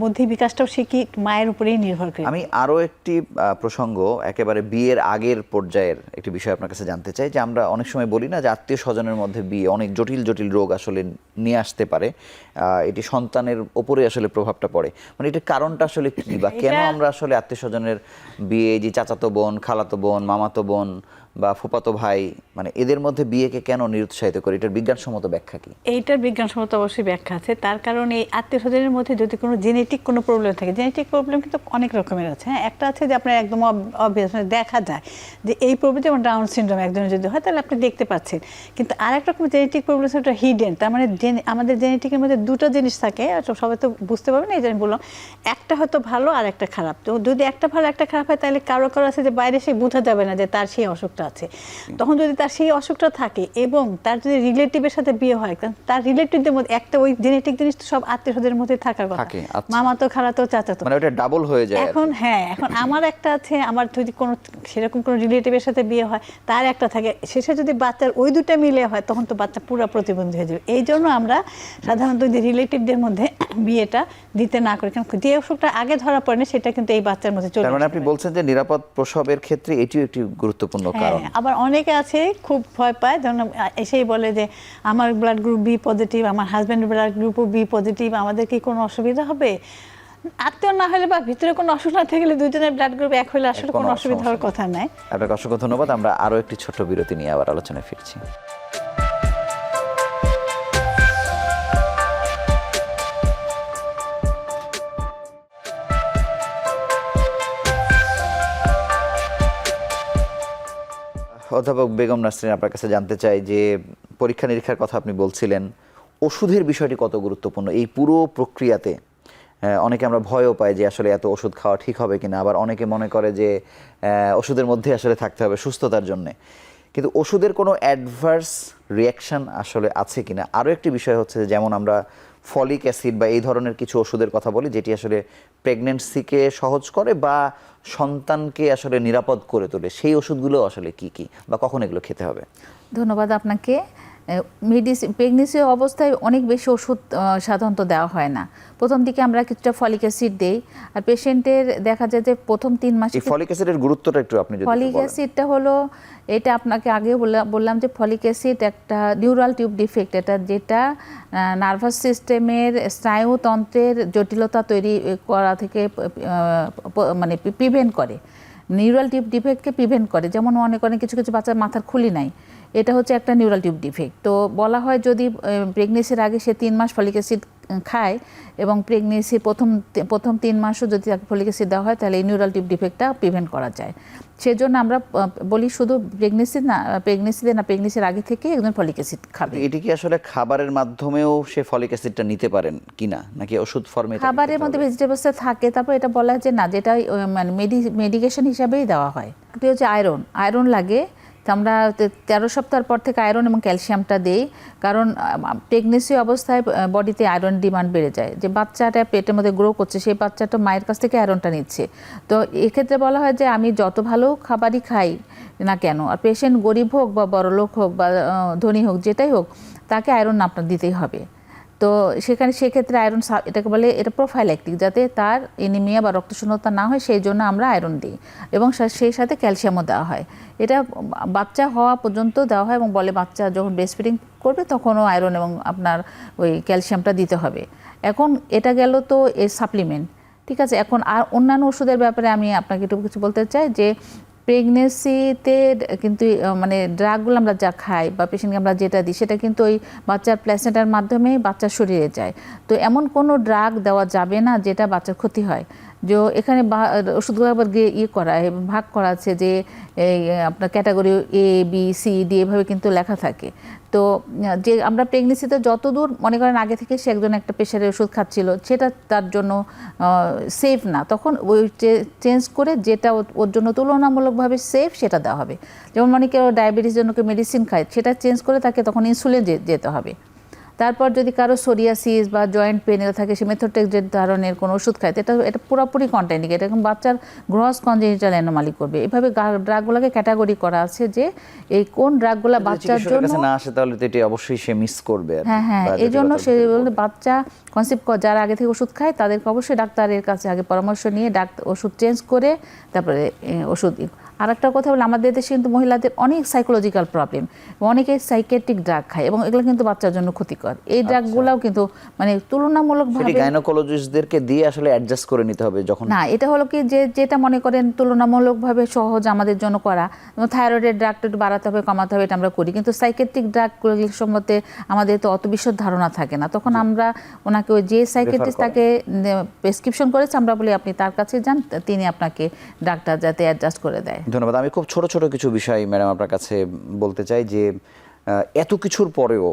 বুদ্ধি বিকাশটাও সে কি মায়ের উপরেই নির্ভর করে। আমি আরও একটি প্রসঙ্গ, একেবারে বিয়ের আগের পর্যায়ের একটি বিষয় আপনার কাছে জানতে চাই, যে আমরা অনেক সময় বলি না যে আত্মীয় স্বজনের মধ্যে বিয়ে অনেক জটিল জটিল রোগ আসলে নিয়ে আসতে পারে, এটি সন্তানের ওপরে আসলে প্রভাবটা পড়ে, মানে এটার কারণটা আসলে কি, বা কেন আমরা আসলে আত্মীয় স্বজনের বিয়ে, যে চাচাতো বোন, খালাতো বোন, মামাতো বোন বা ফুপাতো ভাই, মানে এদের মধ্যে বিয়েকে কেন নিরুৎসাহিত করি, এটার বিজ্ঞানসম্মত ব্যাখ্যা কি? এইটার বিজ্ঞানসম্মত অবশ্যই ব্যাখ্যা আছে। তার কারণ এই আত্মীয় স্বজনের মধ্যে যদি কোনো জেনেটিক কোনো প্রবলেম থাকে, জেনেটিক প্রবলেম কিন্তু অনেক রকমের আছে। হ্যাঁ একটা আছে যে আপনার একদম অবভিয়াস, মানে দেখা যায় যে এই প্রবলেম, যেমন ডাউন সিনড্রোম একজনের যদি হয় তাহলে আপনি দেখতে পাচ্ছেন, কিন্তু আর একটা রকম জেনেটিক প্রবলেম ওটা হিডেন, তার মানে আমাদের জেনেটিকের মধ্যে দুটো জিনিস থাকে, সবাই তো বুঝতে পারবে না, এই যে আমি বললাম একটা হয়তো ভালো আর একটা খারাপ। তো যদি একটা ভালো একটা খারাপ হয়, তাহলে কারো আছে যে বাইরে সে বোঝা যাবে না যে তার সেই অসুখটা আছে। তখন যদি তার সেই অসুখটা থাকে এবং তার যদি রিলেটিভের সাথে বিয়ে হয়, তার রিলেটিভদের মধ্যে একটা ওই জেনেটিক জিনিস তো সব আত্মীয় স্বজনের মধ্যে থাকার কথা, মামা তো খালাতো চাচাতো, মানে ওটা ডাবল হয়ে যায় এখন। হ্যাঁ এখন আমার একটা আছে, আমার যদি কোনো সেরকম কোনো রিলেটিভের সাথে বিয়ে হয়, তার একটা থাকে, শেষে যদি বাচ্চার ওই দুটো মিলে হয়, তখন তো বাচ্চা পুরো প্রতিবন্ধী হয়ে যাবে। এই জন্য আমরা সাধারণত রিলেটিভদের মধ্যে বিয়েটা দিতে না করি, কারণ যে অসুখটা আগে ধরা পড়ে না সেটা কিন্তু এই বাচ্চার মধ্যে চলে আসে। তার মানে আপনি বলছেন যে নিরাপদ প্রসবের ক্ষেত্রে এটিও একটি গুরুত্বপূর্ণ কারণ। আবার অনেকে আছে খুব ভয় পায়, যেমন এসেই বলে যে আমার ব্লাড গ্রুপ বি পজিটিভ, আমার হাজব্যান্ডের ব্লাড গ্রুপও বি পজিটিভ, আমাদের কি কোনো অসুবিধা হবে? আত্মীয় না হলে বা ভিতরে কোনো অসুখ না থাকলে দুজনের ব্লাড গ্রুপ এক হলে আসলে কোনো অসুবিধা হওয়ার কথা নাই। আপনাকে অসংখ্য ধন্যবাদ। আমরা আরও একটি ছোট্ট বিরতি নিয়ে আবার আলোচনায় ফিরছি। অধ্যাপক বেগম নাসরিন, আপনার কাছে জানতে চাই যে পরীক্ষা নিরীক্ষার কথা আপনি বলছিলেন, ওষুধের বিষয়টি কত গুরুত্বপূর্ণ এই পুরো প্রক্রিয়াতে? অনেকে আমরা ভয়ও পাই যে আসলে এত ওষুধ খাওয়া ঠিক হবে কিনা, আবার অনেকে মনে করে যে ওষুধের মধ্যে আসলে থাকতে হবে সুস্থতার জন্যে, কিন্তু ওষুধের কোনো অ্যাডভার্স রিয়াকশান আসলে আছে কিনা। আরও একটি বিষয় হচ্ছে যেমন আমরা ফলিক অ্যাসিড বা এই ধরনের কিছু ওষুধের কথা বলি, যেটি আসলে প্রেগনেন্সিকে সহজ করে বা সন্তানকে আসলে নিরাপদ করে তোলে, সেই ওষুধগুলো আসলে কি কি বা কখন এগুলো খেতে হবে? ধন্যবাদ আপনাকে। প্রেগনেন্সি অবস্থায় অনেক বেশি ওষুধ সাধারণত দেওয়া হয় না। প্রথম দিকে আমরা কিছুটা ফলিক অ্যাসিড দেই, আর পেশেন্টের দেখা যায় যে প্রথম 3 মাস। এই ফলিক অ্যাসিডের গুরুত্বটা একটু আপনি যদি বলেন। ফলিক অ্যাসিডটা হলো, এটা আপনাকে আগেও বললাম যে ফলিক অ্যাসিড একটা নিউরাল টিউব ডিফেক্ট, যেটা নার্ভাস সিস্টেমের স্নায়ুতন্ত্রের জটিলতা তৈরি করা থেকে মানে প্রিভেন্ট করে, নিউরাল টিউব ডিফেক্টকে প্রিভেন্ট করে। যেমন অনেক কিছু বাচ্চার মাথার খুলি নাই, এটা হচ্ছে একটা নিউরাল টিউব ডিফেক্ট। তো বলা হয় যদি প্রেগনেন্সির আগে সে 3 মাস ফলিক অ্যাসিড খায় এবং প্রেগনেন্সির প্রথম 3 মাসও যদি তাকে ফলিক অ্যাসিড দেওয়া হয়, তাহলে এই নিউরাল টিউব ডিফেক্টটা প্রিভেন্ট করা যায়। সেজন্য আমরা বলি শুধু প্রেগনেন্সির আগে থেকে একজন ফলিক অ্যাসিড খাবে। এটি কি আসলে খাবারের মাধ্যমেও সে ফলিক অ্যাসিডটা নিতে পারেন কিনা, নাকি ওষুধ ফর্মে? খাবারের মধ্যে ভেজিটেবলসে থাকে, তারপর এটা বলা হয় যে না, যেটা মানে মেডিকেশন হিসাবেই দেওয়া হয়। এটা হচ্ছে আয়রন লাগে, তো আমরা 13 সপ্তাহ পর থেকে আয়রন এবং ক্যালসিয়ামটা দিই, কারণ প্রেগনেন্সি অবস্থায় বডিতে আয়রন ডিমান্ড বেড়ে যায়। যে বাচ্চাটা পেটের মধ্যে গ্রো করছে সেই বাচ্চাটা মায়ের কাছ থেকে আয়রনটা নিচ্ছে। তো এক্ষেত্রে বলা হয় যে আমি যত ভালো খাবারই খাই না কেন, আর পেশেন্ট গরিব হোক বা বড়লোক হোক বা ধনী হোক, যেটাই হোক, তাকে আয়রন আপনার দিতেই হবে। তো সেক্ষেত্রে আয়রন, এটাকে বলে এটা প্রোফাইল্যাক্টিক, যাতে তার এনিমিয়া বা রক্তশূন্যতা না হয় সেই জন্য আমরা আয়রন দিই, এবং সেই সাথে ক্যালসিয়ামও দেওয়া হয়। এটা বাচ্চা হওয়া পর্যন্ত দেওয়া হয়, এবং বলে বাচ্চা যখন ব্রেস্ট ফিডিং করবে তখনও আয়রন এবং আপনার ওই ক্যালসিয়ামটা দিতে হবে। এখন এটা গেল তো এর সাপ্লিমেন্ট, ঠিক আছে। এখন আর অন্যান্য ওষুধের ব্যাপারে আমি আপনাকে একটু কিছু বলতে চাই যে প্রেগনেন্সিতে কিন্তু মানে ড্রাগগুলো আমরা যা খাই বা পেশেন্টকে আমরা যেটা দিই সেটা কিন্তু ওই বাচ্চার প্ল্যাসেন্টার মাধ্যমেই বাচ্চার শরীরে যায়। তো এমন কোনো ড্রাগ দেওয়া যাবে না যেটা বাচ্চার ক্ষতি হয়। যে এখানে ওষুধগুলো আবার করা ভাগ করা আছে যে এই আপনার category A B C D এভাবে কিন্তু লেখা থাকে। তো যে আমরা প্রেগনেন্সিতে যতদূর মনে করেন আগে থেকে সে একজন একটা প্রেশারের ওষুধ খাচ্ছিল, সেটা তার জন্য সেফ না, তখন ওই চেঞ্জ করে যেটা ওর জন্য তুলনামূলকভাবে সেফ সেটা দেওয়া হবে। যেমন মানে কেউ ডায়াবেটিস জন্য কেউ মেডিসিন খায়, সেটা চেঞ্জ করে তাকে তখন ইনসুলিন যেতে হবে। তারপর যদি কারো সোরিয়াসিস বা জয়েন্ট পেন এর থাকে, সে মেথোট্রেক্সের ধরনের কোনো ওষুধ খায়, এটা পুরোপুরি কন্ট্রাইন্ডিকেটেড, এরকম বাচ্চার গ্রস কনজেনিটাল অ্যানোমালি করবে। এভাবে ড্রাগগুলোকে ক্যাটাগরি করা আছে যে এই কোন ড্রাগগুলো বাচ্চার জন্য না আসে, তাহলে তো এটা অবশ্যই সে মিস করবে। হ্যাঁ, এই জন্য সে বাচ্চা কনসেপ্ট যারা আগে থেকে ওষুধ খায় তাদেরকে অবশ্যই ডাক্তারের কাছে আগে পরামর্শ নিয়ে ওষুধ চেঞ্জ করে তারপরে ওষুধ। আর একটা কথা বলে, আমাদের দেশে কিন্তু মহিলাদের অনেক সাইকোলজিক্যাল প্রবলেম, অনেকে সাইকিয়াট্রিক ড্রাগ খায় এবং এগুলো কিন্তু বাচ্চার জন্য ক্ষতিকর। এই ড্রাগগুলোও কিন্তু মানে তুলনামূলকভাবে গাইনোকোলজিস্টদেরকে দিয়ে আসলে অ্যাডজাস্ট করে নিতে হবে যখন না, এটা হলো কি যে যেটা মনে করেন তুলনামূলকভাবে সহজ আমাদের জন্য করা, থাইরয়েডের ড্রাগটা একটু বাড়াতে হবে কমাতে হবে, এটা আমরা করি। কিন্তু সাইকিয়াট্রিক ড্রাগগুলোর সম্বন্ধে আমাদের তো অত বিশদ ধারণা থাকে না, তখন আমরা ওনাকে ওই যে সাইকিয়াট্রিস্ট তাকে প্রেসক্রিপশন করেছে আমরা বলি আপনি তার কাছে যান, তিনি আপনাকে ডাক্তার যাতে অ্যাডজাস্ট করে দেয়। ধন্যবাদ। আমি খুব ছোট ছোট কিছু বিষয় ম্যাডাম আপনার কাছে বলতে চাই যে এত কিছুর পরেও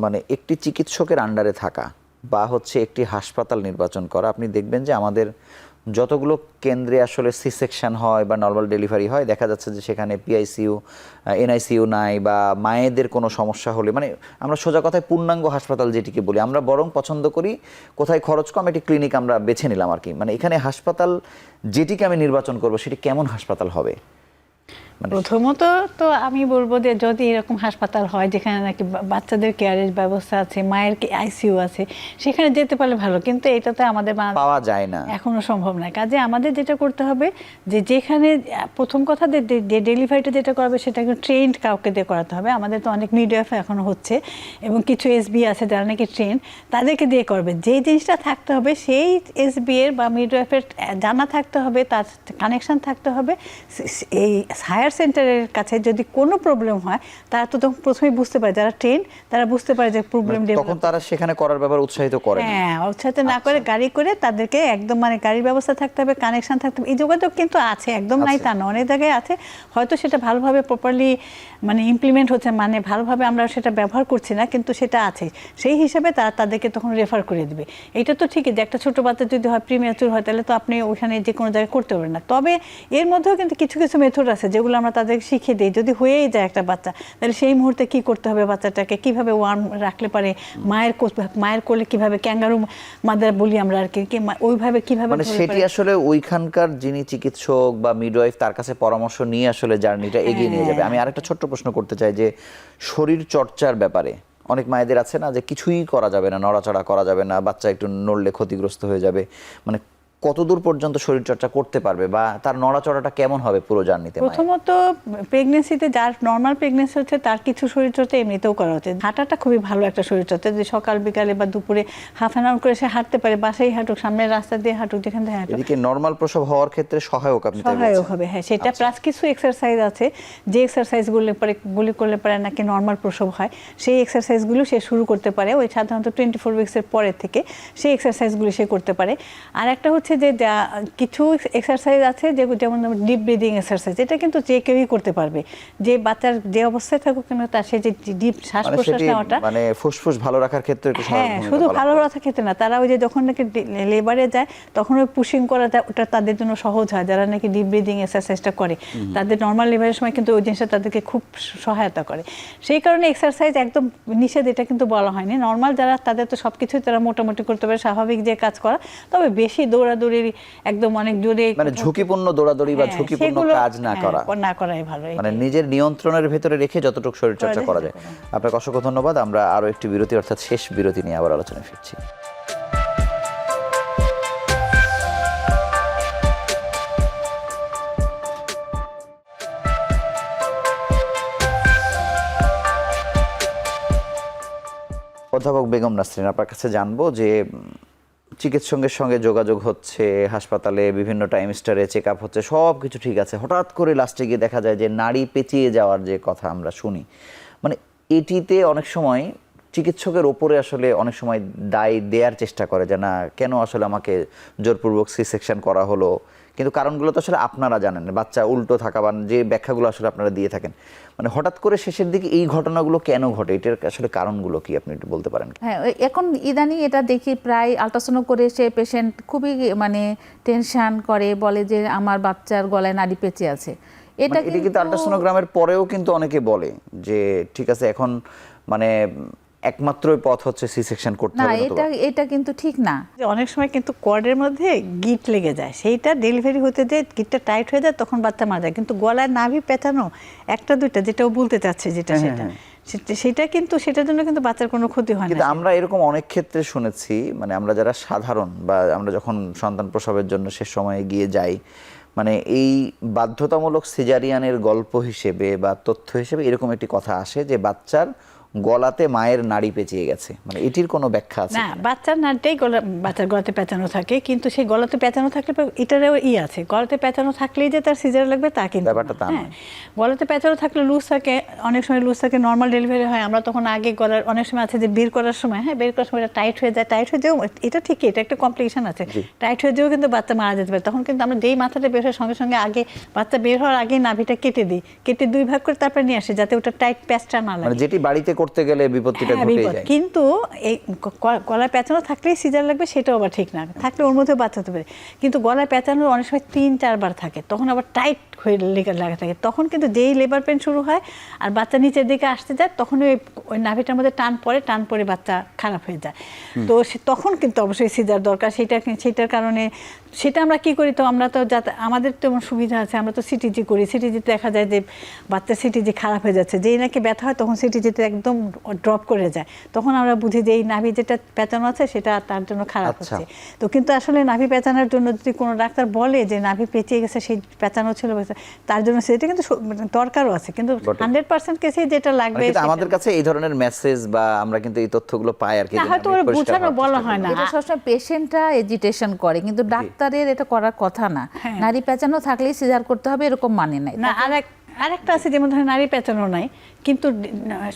মানে একটি চিকিৎসকের আন্ডারে থাকা বা হচ্ছে একটি হাসপাতাল নির্বাচন করা, আপনি দেখবেন যে আমাদের যতগুলো কেন্দ্রে আসলে সি সেকশন হয় বা নর্মাল ডেলিভারি হয়, দেখা যাচ্ছে যে সেখানে PICU NICU নাই, বা মায়েদের কোনো সমস্যা হলে মানে আমরা সোজা কথায় পূর্ণাঙ্গ হাসপাতাল যেটিকে বলি, আমরা বরং পছন্দ করি কোথায় খরচ কম একটি ক্লিনিক আমরা বেছে নিলাম আর কি। মানে এখানে হাসপাতাল যেটিকে আমি নির্বাচন করব সেটি কেমন হাসপাতাল হবে? প্রথমত তো আমি বলবো যে যদি এরকম হাসপাতাল হয় যেখানে নাকি বাচ্চাদের কেয়ারের ব্যবস্থা আছে, মায়ের ICU আছে, সেখানে যেতে পারলে ভালো, কিন্তু এটাতে আমাদের পাওয়া যায় না, এখনো সম্ভব না। কাজে আমাদের যেটা করতে হবে যে যেখানে প্রথম কথা যে ডেলিভারিটা যেটা করাবে সেটা ট্রেন্ড কাউকে দিয়ে করাতে হবে। আমাদের তো অনেক মিডওয়াইফ এখনো হচ্ছে এবং কিছু SB আছে যারা নাকি ট্রেন, তাদেরকে দিয়ে করবে। যেই জিনিসটা থাকতে হবে সেই SB এর বা মিডওয়াইফের জানা থাকতে হবে, তার কানেকশন থাকতে হবে। এই হায়ার সেন্টারের কাছে যদি কোনো প্রবলেম হয় তারা তো তখন প্রথমেই বুঝতে পারে, যারা ট্রেন তারা বুঝতে পারে যে প্রবলেম, তখন তারা সেখানে করার ব্যাপারে উৎসাহিত করে। হ্যাঁ, উৎসাহিত না করে গাড়ি করে তাদেরকে একদম মানে গাড়ির ব্যবস্থা থাকতে হবে, কানেকশন থাকতে হবে। এই যোগাযোগ কিন্তু আছে, একদম নাই তা না, অনেক জায়গায় আছে, হয়তো সেটা ভালোভাবে প্রপারলি মানে ইমপ্লিমেন্ট হচ্ছে, মানে ভালোভাবে আমরা সেটা ব্যবহার করছি না, কিন্তু সেটা আছে। সেই হিসাবে তারা তাদেরকে তখন রেফার করে দেবে। এটা তো ঠিকই যে একটা ছোটো বাচ্চা যদি হয় প্রিম্যাচুর হয় তাহলে তো আপনি ওখানে যে কোনো জায়গায় করতে পারবেন না। তবে এর মধ্যেও কিন্তু কিছু কিছু মেথড আছে যেগুলো আমরা তাদেরকে শিখিয়ে দিই। যদি হয়েই যায় একটা বাচ্চা, তাহলে সেই মুহূর্তে কি করতে হবে, বাচ্চাটাকে কিভাবে ওয়ার্ম রাখলে পারে, মায়ের কোলে কিভাবে, ক্যাঙ্গারু মাদার বলি আমরা আর কি, ওইভাবে কিভাবে, মানে সেটি আসলে ওইখানকার যিনি চিকিৎসক বা মিডওয়াইফ তার কাছে পরামর্শ নিয়ে আসলে জার্নিটা এগিয়ে নিয়ে যাবে। আমি আরেকটা ছোট্ট প্রশ্ন করতে চাই যে শরীর চর্চার ব্যাপারে অনেক মায়েদের আছে না যে কিছুই করা যাবে না, নড়াচড়া করা যাবে না, বাচ্চা একটু নড়লে ক্ষতিগ্রস্ত হয়ে যাবে, মানে কতদূর পর্যন্ত শরীরচর্চা করতে পারবে বা তার নড়াচড়াটা কেমন হবে পুরো জার্নিতে? প্রথমত প্রেগনেন্সিতে যার নর্মাল প্রেগনেন্সি হচ্ছে তার কিছু শরীরচর্চা এমনিতেও করা হচ্ছে। হাঁটাটা খুবই ভালো একটা শরীরচর্চা, যে সকাল বিকালে বা দুপুরে হাফ অ্যান আওয়ার করে সে হাঁটতে পারে, বাসায় হাঁটুক, সামনের রাস্তা দিয়ে হাঁটুক, যেখান থেকে হাঁটুক। এদিকে নর্মাল প্রসব হওয়ার ক্ষেত্রে সহায়ক, আপনি সহায়ক হবে, হ্যাঁ সেটা। প্লাস কিছু এক্সারসাইজ আছে যে এক্সারসাইজগুলো করলে পরে নাকি নর্মাল প্রসব হয়, সেই এক্সারসাইজগুলো সে শুরু করতে পারে ওই সাধারণত 24 উইক্সের পরে থেকে, সেই এক্সারসাইজগুলো সে করতে পারে। আর একটা হচ্ছে হচ্ছে যে কিছু এক্সারসাইজ আছে যেমন ডিপ ব্রিদিং এক্সারসাইজ, এটা কিন্তু যে কেউই করতে পারবে, যে বাচ্চার যে অবস্থায় থাকুক কেন তার সে যে ডিপ শ্বাস মানে প্রশ্বাস সেটি নেওয়াটা, মানে ফুসফুস ভালো রাখার ক্ষেত্রে একটু সহায়ক হ্যাঁ ভূমিকা শুধু পালন ভালো করে। রাখার ক্ষেত্রে না, তারা ওই যে যখন নাকি লেবারে যায় তখন ওই পুশিং করাটা ওটা তাদের জন্য সহজ হয়, যারা নাকি ডিপ ব্রিদিং এক্সারসাইজটা করে তাদের নর্মাল লেবারের সময় কিন্তু ওই জিনিসটা তাদেরকে খুব সহায়তা করে। সেই কারণে এক্সারসাইজ একদম নিষেধ এটা কিন্তু বলা হয়নি, নর্মাল যারা তাদের তো সব কিছুই তারা মোটামুটি করতে পারে, স্বাভাবিক যে কাজ করা, তবে বেশি দৌড়াদৌড়ি একদম অনেক জোরে মানে ঝুঁকিপূর্ণ দৌড়াদৌড়ি বা হ্যাঁ, ঝুঁকিপূর্ণ সেগুলো, কাজ না হ্যাঁ, করা, না করাই ভালো। মানে নিজের নিয়ন্ত্রণের ভেতরে রেখে যতটুকু শরীরচর্চা করা করা যায় যায়। আপনাকে অসংখ্য ধন্যবাদ। আমরা আরো একটি বিরতি অর্থাৎ শেষ বিরতি নিয়ে আবার আলোচনায় ফিরছি। অধ্যাপক বেগম নাসরিন, আপনার কাছে জানবো যে চিকিৎসকের সঙ্গে যোগাযোগ হচ্ছে, হাসপাতালে বিভিন্ন টাইম স্টারে চেক আপ হচ্ছে, সব কিছু ঠিক আছে, হঠাৎ করে লাস্টে গিয়ে দেখা যায় যে নাড়ি পেঁচিয়ে যাওয়ার যে কথা আমরা শুনি, মানে এটিতে অনেক সময় চিকিৎসকের ওপরে আসলে অনেক সময় দায় দেওয়ার চেষ্টা করে যে না কেন আসলে আমাকে জোরপূর্বক সি সেকশন করা হলো, কিন্তু কারণগুলো তো আসলে আপনারা জানেন, বাচ্চা উল্টো থাকা বা যে ব্যাখ্যাগুলো আসলে আপনারা দিয়ে থাকেন, মানে হঠাৎ করে শেষের দিকে এই ঘটনাগুলো কেন ঘটে, এটার আসলে কারণগুলো কি আপনি একটু বলতে পারেন? হ্যাঁ, এখন ইদানিং এটা দেখি প্রায় আল্ট্রাসাউন্ড করে সে পেশেন্ট খুবই মানে টেনশন করে, বলে যে আমার বাচ্চার গলায় নাড়ি পেঁচে আছে। এটা কিন্তু আল্ট্রাসোনোগ্রামের পরেও কিন্তু অনেকে বলে যে ঠিক আছে এখন মানে একমাত্রই পথ হচ্ছে সি সেকশন করতে না, হবে। এটা কিন্তু ঠিক না। যে অনেক সময় কিন্তু কর্ডের মধ্যে গিট লেগে যায়, সেইটা ডেলিভারি হতে যে গিটটা টাইট হয়ে যায় তখন বাচ্চা মারা যায়, কিন্তু গলায় নাভি পেঁচানো একটা দুইটা যেটা ও বলতে চাচ্ছে যেটা সেটা কিন্তু সেটার জন্য কিন্তু বাচ্চার কোনো ক্ষতি হয় না। কিন্তু আমরা এরকম অনেক ক্ষেত্রে শুনেছি, মানে আমরা যারা সাধারণ বা আমরা যখন সন্তান প্রসবের জন্য শেষ সময়ে গিয়ে যাই, মানে এই বাধ্যতামূলক সিজারিয়ানের গল্প হিসেবে বা তথ্য হিসেবে এরকম একটি কথা আসে যে বাচ্চার গলাতে মায়ের নাড়ি পেঁচিয়ে গেছে, মানে এটির কোনো ব্যাখ্যা আছে না, বাচ্চার নাড়িটাই বাচ্চার গলাতে পেঁচানো থাকে, কিন্তু সেই গলাতে পেঁচানো থাকলে এটারও আছে, গলাতে পেঁচানো থাকলেই যে তার সিজার লাগবে তা কিন্তু ব্যাপারটা তা হ্যাঁ, গলাতে পেঁচানো থাকলে লুজ থাকে, অনেক সময় লুজ থাকে, নর্মাল ডেলিভারি হয়, আমরা তখন আগে গলার অনেক সময় আছে যে বের করার সময়, হ্যাঁ বের করার সময় এটা টাইট হয়ে যায়, টাইট হয়ে যেও এটা ঠিকই, এটা একটা কমপ্লিকেশন আছে, টাইট হয়ে যেও কিন্তু বাচ্চা মারা যেতে পারে, তখন কিন্তু আমরা যেই মাথাটা বের হওয়ার সঙ্গে সঙ্গে আগে বাচ্চা বের হওয়ার আগে নাভিটা কেটে দিই, কেটে দুই ভাগ করে তারপরে নিয়ে আসি যাতে ওটা টাইট প্যাচটা না লাগে, মানে যেটি বাড়িতে করতে গেলে বিপত্তিটা হ্যাঁ, ঘটে বিপদ। যায়। কিন্তু এই গলায় পেঁচানো থাকলেই সিজার লাগবে সেটাও আবার ঠিক না, থাকলে ওর মধ্যে বাচ্চাতে পারে, কিন্তু গলায় পেঁচানো অনেক সময় 3-4 বার থাকে, তখন আবার টাইট হয়ে লাগা থাকে, তখন কিন্তু যেই লেবার পেন শুরু হয় আর বাচ্চা নিচের দিকে আসতে যায় তখন ওই নাভিটার মধ্যে টান পড়ে বাচ্চা খারাপ হয়ে যায়, তো তখন কিন্তু অবশ্যই সিজার দরকার। সেটার কারণে সেটা আমরা কি করি, তো আমরা তো যাতে আমাদের তো এমন সুবিধা আছে, আমরা তো সিটিজি করি, সিটিজিতে দেখা যায় যে বাচ্চা সিটিজি খারাপ হয়ে যাচ্ছে, যেই নাকি ব্যথা হয় তখন সিটিজিতে একদম ড্রপ করে যায়, তখন আমরা বুঝি যে এই নাভি যেটা পেঁচানো আছে সেটা তার জন্য খারাপ হচ্ছে। তো কিন্তু আসলে নাভি পেঁচানোর জন্য যদি কোনো ডাক্তার বলে যে নাভি পেঁচিয়ে গেছে, সেই পেঁচানো ছিল তার জন্য সেটা কিন্তু দরকারও আছে, কিন্তু 100% কেসেই যেটা লাগবে। আমাদের কাছে এই ধরনের মেসেজ বা আমরা কিন্তু এই তথ্যগুলো পাই আর কি, হয়তো বোঝানো বলা হয় না, এটা সবসময় পেশেন্টরা এজিটেশন করে, কিন্তু ডাক্তারের এটা করার কথা না। নাড়ি পেঁচানো থাকলেই সিজার করতে হবে এরকম মানে নাই না। আরেকটা আছে যেমন ধরেন নাড়ি পেঁচানো নাই কিন্তু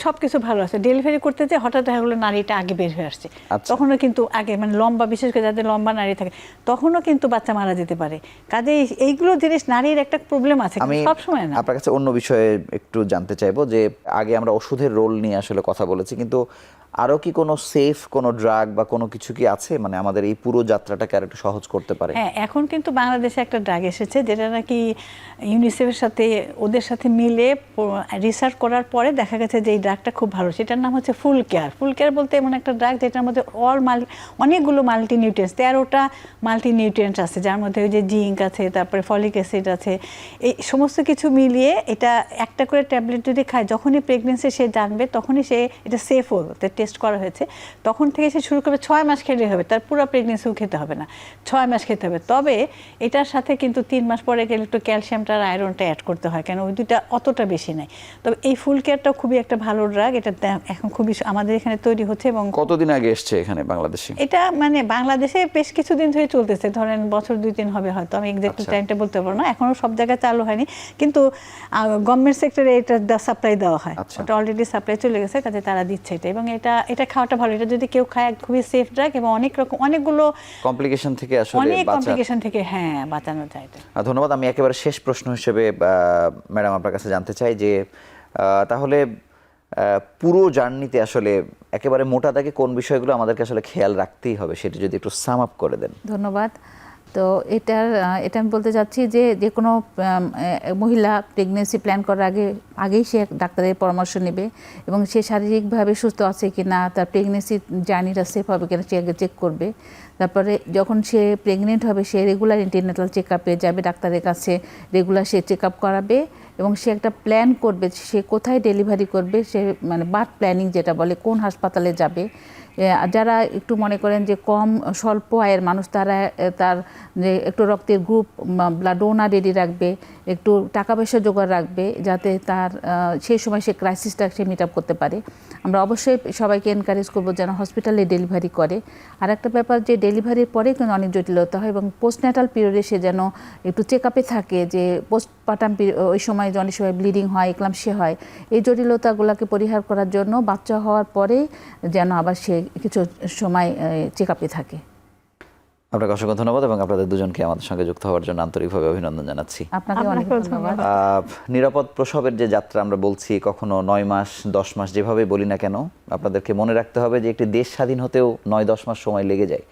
সবকিছু ভালো আছে, ডেলিভারি করতে যে হঠাৎ দেখা গেলো নাড়িটা আগে বের হয়ে আসছে, তখনও কিন্তু আগে মানে লম্বা, বিশেষ করে যাদের লম্বা নাড়ি থাকে তখনও কিন্তু বাচ্চা মারা যেতে পারে। কাজে এইগুলো জিনিস নারীর একটা প্রবলেম আছে, সব সময় না। আপনার কাছে অন্য বিষয়ে একটু জানতে চাইবো যে আগে আমরা ওষুধের রোল নিয়ে আসলে কথা বলেছি, কিন্তু আরো কি কোনো সেফ কোনো ড্রাগ বা কোনো কিছু কি আছে মানে আমাদের এই পুরো যাত্রাটাকে আর একটু সহজ করতে পারে? হ্যাঁ, এখন কিন্তু বাংলাদেশে একটা ড্রাগ এসেছে যেটা নাকি ইউনিসেফের সাথে ওদের সাথে মিলে রিসার্চ করার পরে দেখা গেছে যে এই ড্রাগটা খুব ভালো, সেটার নাম হচ্ছে ফুল কেয়ার। ফুল কেয়ার বলতে এমন একটা ড্রাগ যেটার মধ্যে অনেকগুলো মাল্টিনিউট্রিয়েন্টস, 13টা মাল্টিনিউট্রিয়েন্টস আছে, যার মধ্যে ওই যে জিঙ্ক আছে, তারপরে ফলিক অ্যাসিড আছে, এই সমস্ত কিছু মিলিয়ে এটা একটা করে ট্যাবলেট যদি খায়, যখনই প্রেগনেন্সি সে জানবে তখনই সে এটা সেফ হতে টেস্ট করা হয়েছে, তখন থেকে সে শুরু করবে 6 মাস খেলে হবে, তার পুরো প্রেগনেন্সিও খেতে হবে না, 6 মাস খেতে হবে। তবে এটার সাথে কিন্তু 3 মাস পরে গেলে একটু ক্যালসিয়ামটা আর আয়রনটা অ্যাড করতে হয়, কেন ওই দুটা অতটা বেশি নাই। তবে এই ফুল কেয়ারটাও খুবই একটা ভালো ড্রাগ, এটা এখন খুবই আমাদের এখানে তৈরি হচ্ছে। এবং কতদিন আগে এসছে এখানে বাংলাদেশে? এটা মানে বাংলাদেশে বেশ কিছুদিন ধরে চলতেছে, ধরেন বছর 2-3 হবে হয়তো, আমি এক্সাক্ট টাইমটা বলতে পারবো না, এখনো সব জায়গায় চালু হয়নি, কিন্তু গভর্নমেন্ট সেক্টরে এটা সাপ্লাই দেওয়া হয়, ওটা অলরেডি সাপ্লাই চলে গেছে, কাজে তারা দিচ্ছে এটা। এবং এটা এটা খাওয়াটা ভালো। এটা যদি কেউ খায় খুবই সেফ ড্রাগ এবং অনেকগুলো কমপ্লিকেশন থেকে আসলে অনেক বাঁচা। কমপ্লিকেশন থেকে বাঁচানো যায় এটা। ধন্যবাদ। আমি একেবারে শেষ প্রশ্ন হিসেবে ম্যাডাম আপনার কাছে জানতে চাই যে তাহলে পুরো জার্নিতে আসলে একেবারে মোটা দাগে কোন বিষয়গুলো আমাদেরকে আসলে খেয়াল রাখতেই হবে সেটা যদি একটু সাম আপ করে দেন। ধন্যবাদ। তো এটা আমি বলতে চাচ্ছি যে যে কোনো মহিলা প্রেগনেন্সি প্ল্যান করার আগেই সে ডাক্তারের পরামর্শ নেবে এবং সে শারীরিকভাবে সুস্থ আছে কি না, তার প্রেগনেন্সি জার্নিটা সেফ হবে কিনা সে আগে চেক করবে। তারপরে যখন সে প্রেগনেন্ট হবে সে রেগুলার ইন্টারনেটাল চেক আপে যাবে, ডাক্তারের কাছে রেগুলার সে চেক আপ করাবে এবং সে একটা প্ল্যান করবে সে কোথায় ডেলিভারি করবে, সে মানে বার্থ প্ল্যানিং যেটা বলে, কোন হাসপাতালে যাবে। যারা একটু মনে করেন যে কম স্বল্প আয়ের মানুষ তারা তার যে একটু রক্তের গ্রুপ ব্লাড ডোনার রেডি রাখবে, একটু টাকা পয়সা জোগাড় রাখবে যাতে তার সেই সময় সে ক্রাইসিসটা সে মিট আপ করতে পারে। আমরা অবশ্যই সবাইকে এনকারেজ করবো যেন হসপিটালে ডেলিভারি করে। আর একটা ব্যাপার যে ডেলিভারির পরে কিন্তু অনেক জটিলতা হয় এবং পোস্টন্যাটাল পিরিয়ডে সে যেন একটু চেক আপে থাকে, যে পোস্টপার্টাম ওই সময় অনেক সময় ব্লিডিং হয়, এক্লাম্পসিয়া হয়, এই জটিলতাগুলোকে পরিহার করার জন্য বাচ্চা হওয়ার পরে যেন আবার সে কিছু সময় চেক আপে থাকে। আপনাকে অসংখ্য ধন্যবাদ এবং আপনাদের দুজনকে আমাদের সঙ্গে যুক্ত হওয়ার জন্য আন্তরিকভাবে অভিনন্দন জানাচ্ছি। আপনাকে অনেক ধন্যবাদ। নিরাপদ প্রসবের যে যাত্রা আমরা বলছি, কখনো 9 মাস 10 মাস যেভাবে বলি না কেন, আপনাদেরকে মনে রাখতে হবে যে একটি দেশ স্বাধীন হতেও 9-10 মাস সময় লেগে যায়,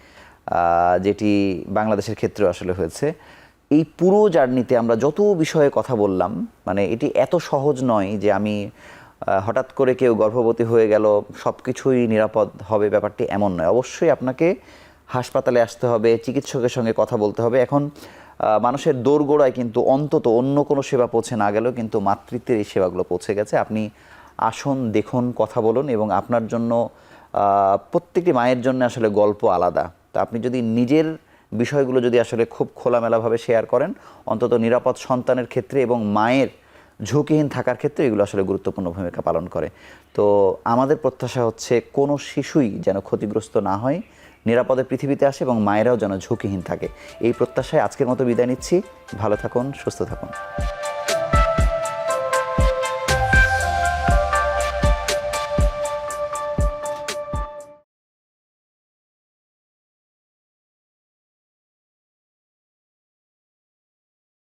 যেটি বাংলাদেশের ক্ষেত্রেও আসলে হয়েছে। এই পুরো জার্নিতে আমরা যত বিষয়ে কথা বললাম, মানে এটি এত সহজ নয় যে আমি হঠাৎ করে কেউ গর্ভবতী হয়ে গেল সব কিছুই নিরাপদ হবে, ব্যাপারটি এমন নয়। অবশ্যই আপনাকে হাসপাতালে আসতে হবে, চিকিৎসকের সঙ্গে কথা বলতে হবে। এখন মানুষের দোরগোড়ায় কিন্তু অন্তত অন্য কোনো সেবা পৌঁছে না গেলেও কিন্তু মাতৃত্বের এই সেবাগুলো পৌঁছে গেছে। আপনি আসুন, দেখুন, কথা বলুন এবং আপনার জন্য প্রত্যেকটি মায়ের জন্য আসলে গল্প আলাদা। তো আপনি যদি নিজের বিষয়গুলো যদি আসলে খুব খোলামেলাভাবে শেয়ার করেন, অন্তত নিরাপদ সন্তানের ক্ষেত্রে এবং মায়ের ঝুঁকিহীন থাকার ক্ষেত্রে এগুলো আসলে গুরুত্বপূর্ণ ভূমিকা পালন করে। তো আমাদের প্রত্যাশা হচ্ছে কোনো শিশুই যেন ক্ষতিগ্রস্ত না হয়, নিরাপদে পৃথিবীতে আসে এবং মায়েরাও যেন ঝুঁকিহীন থাকে। এই প্রত্যাশায় আজকের মতো বিদায় নিচ্ছি। ভালো থাকুন, সুস্থ থাকুন।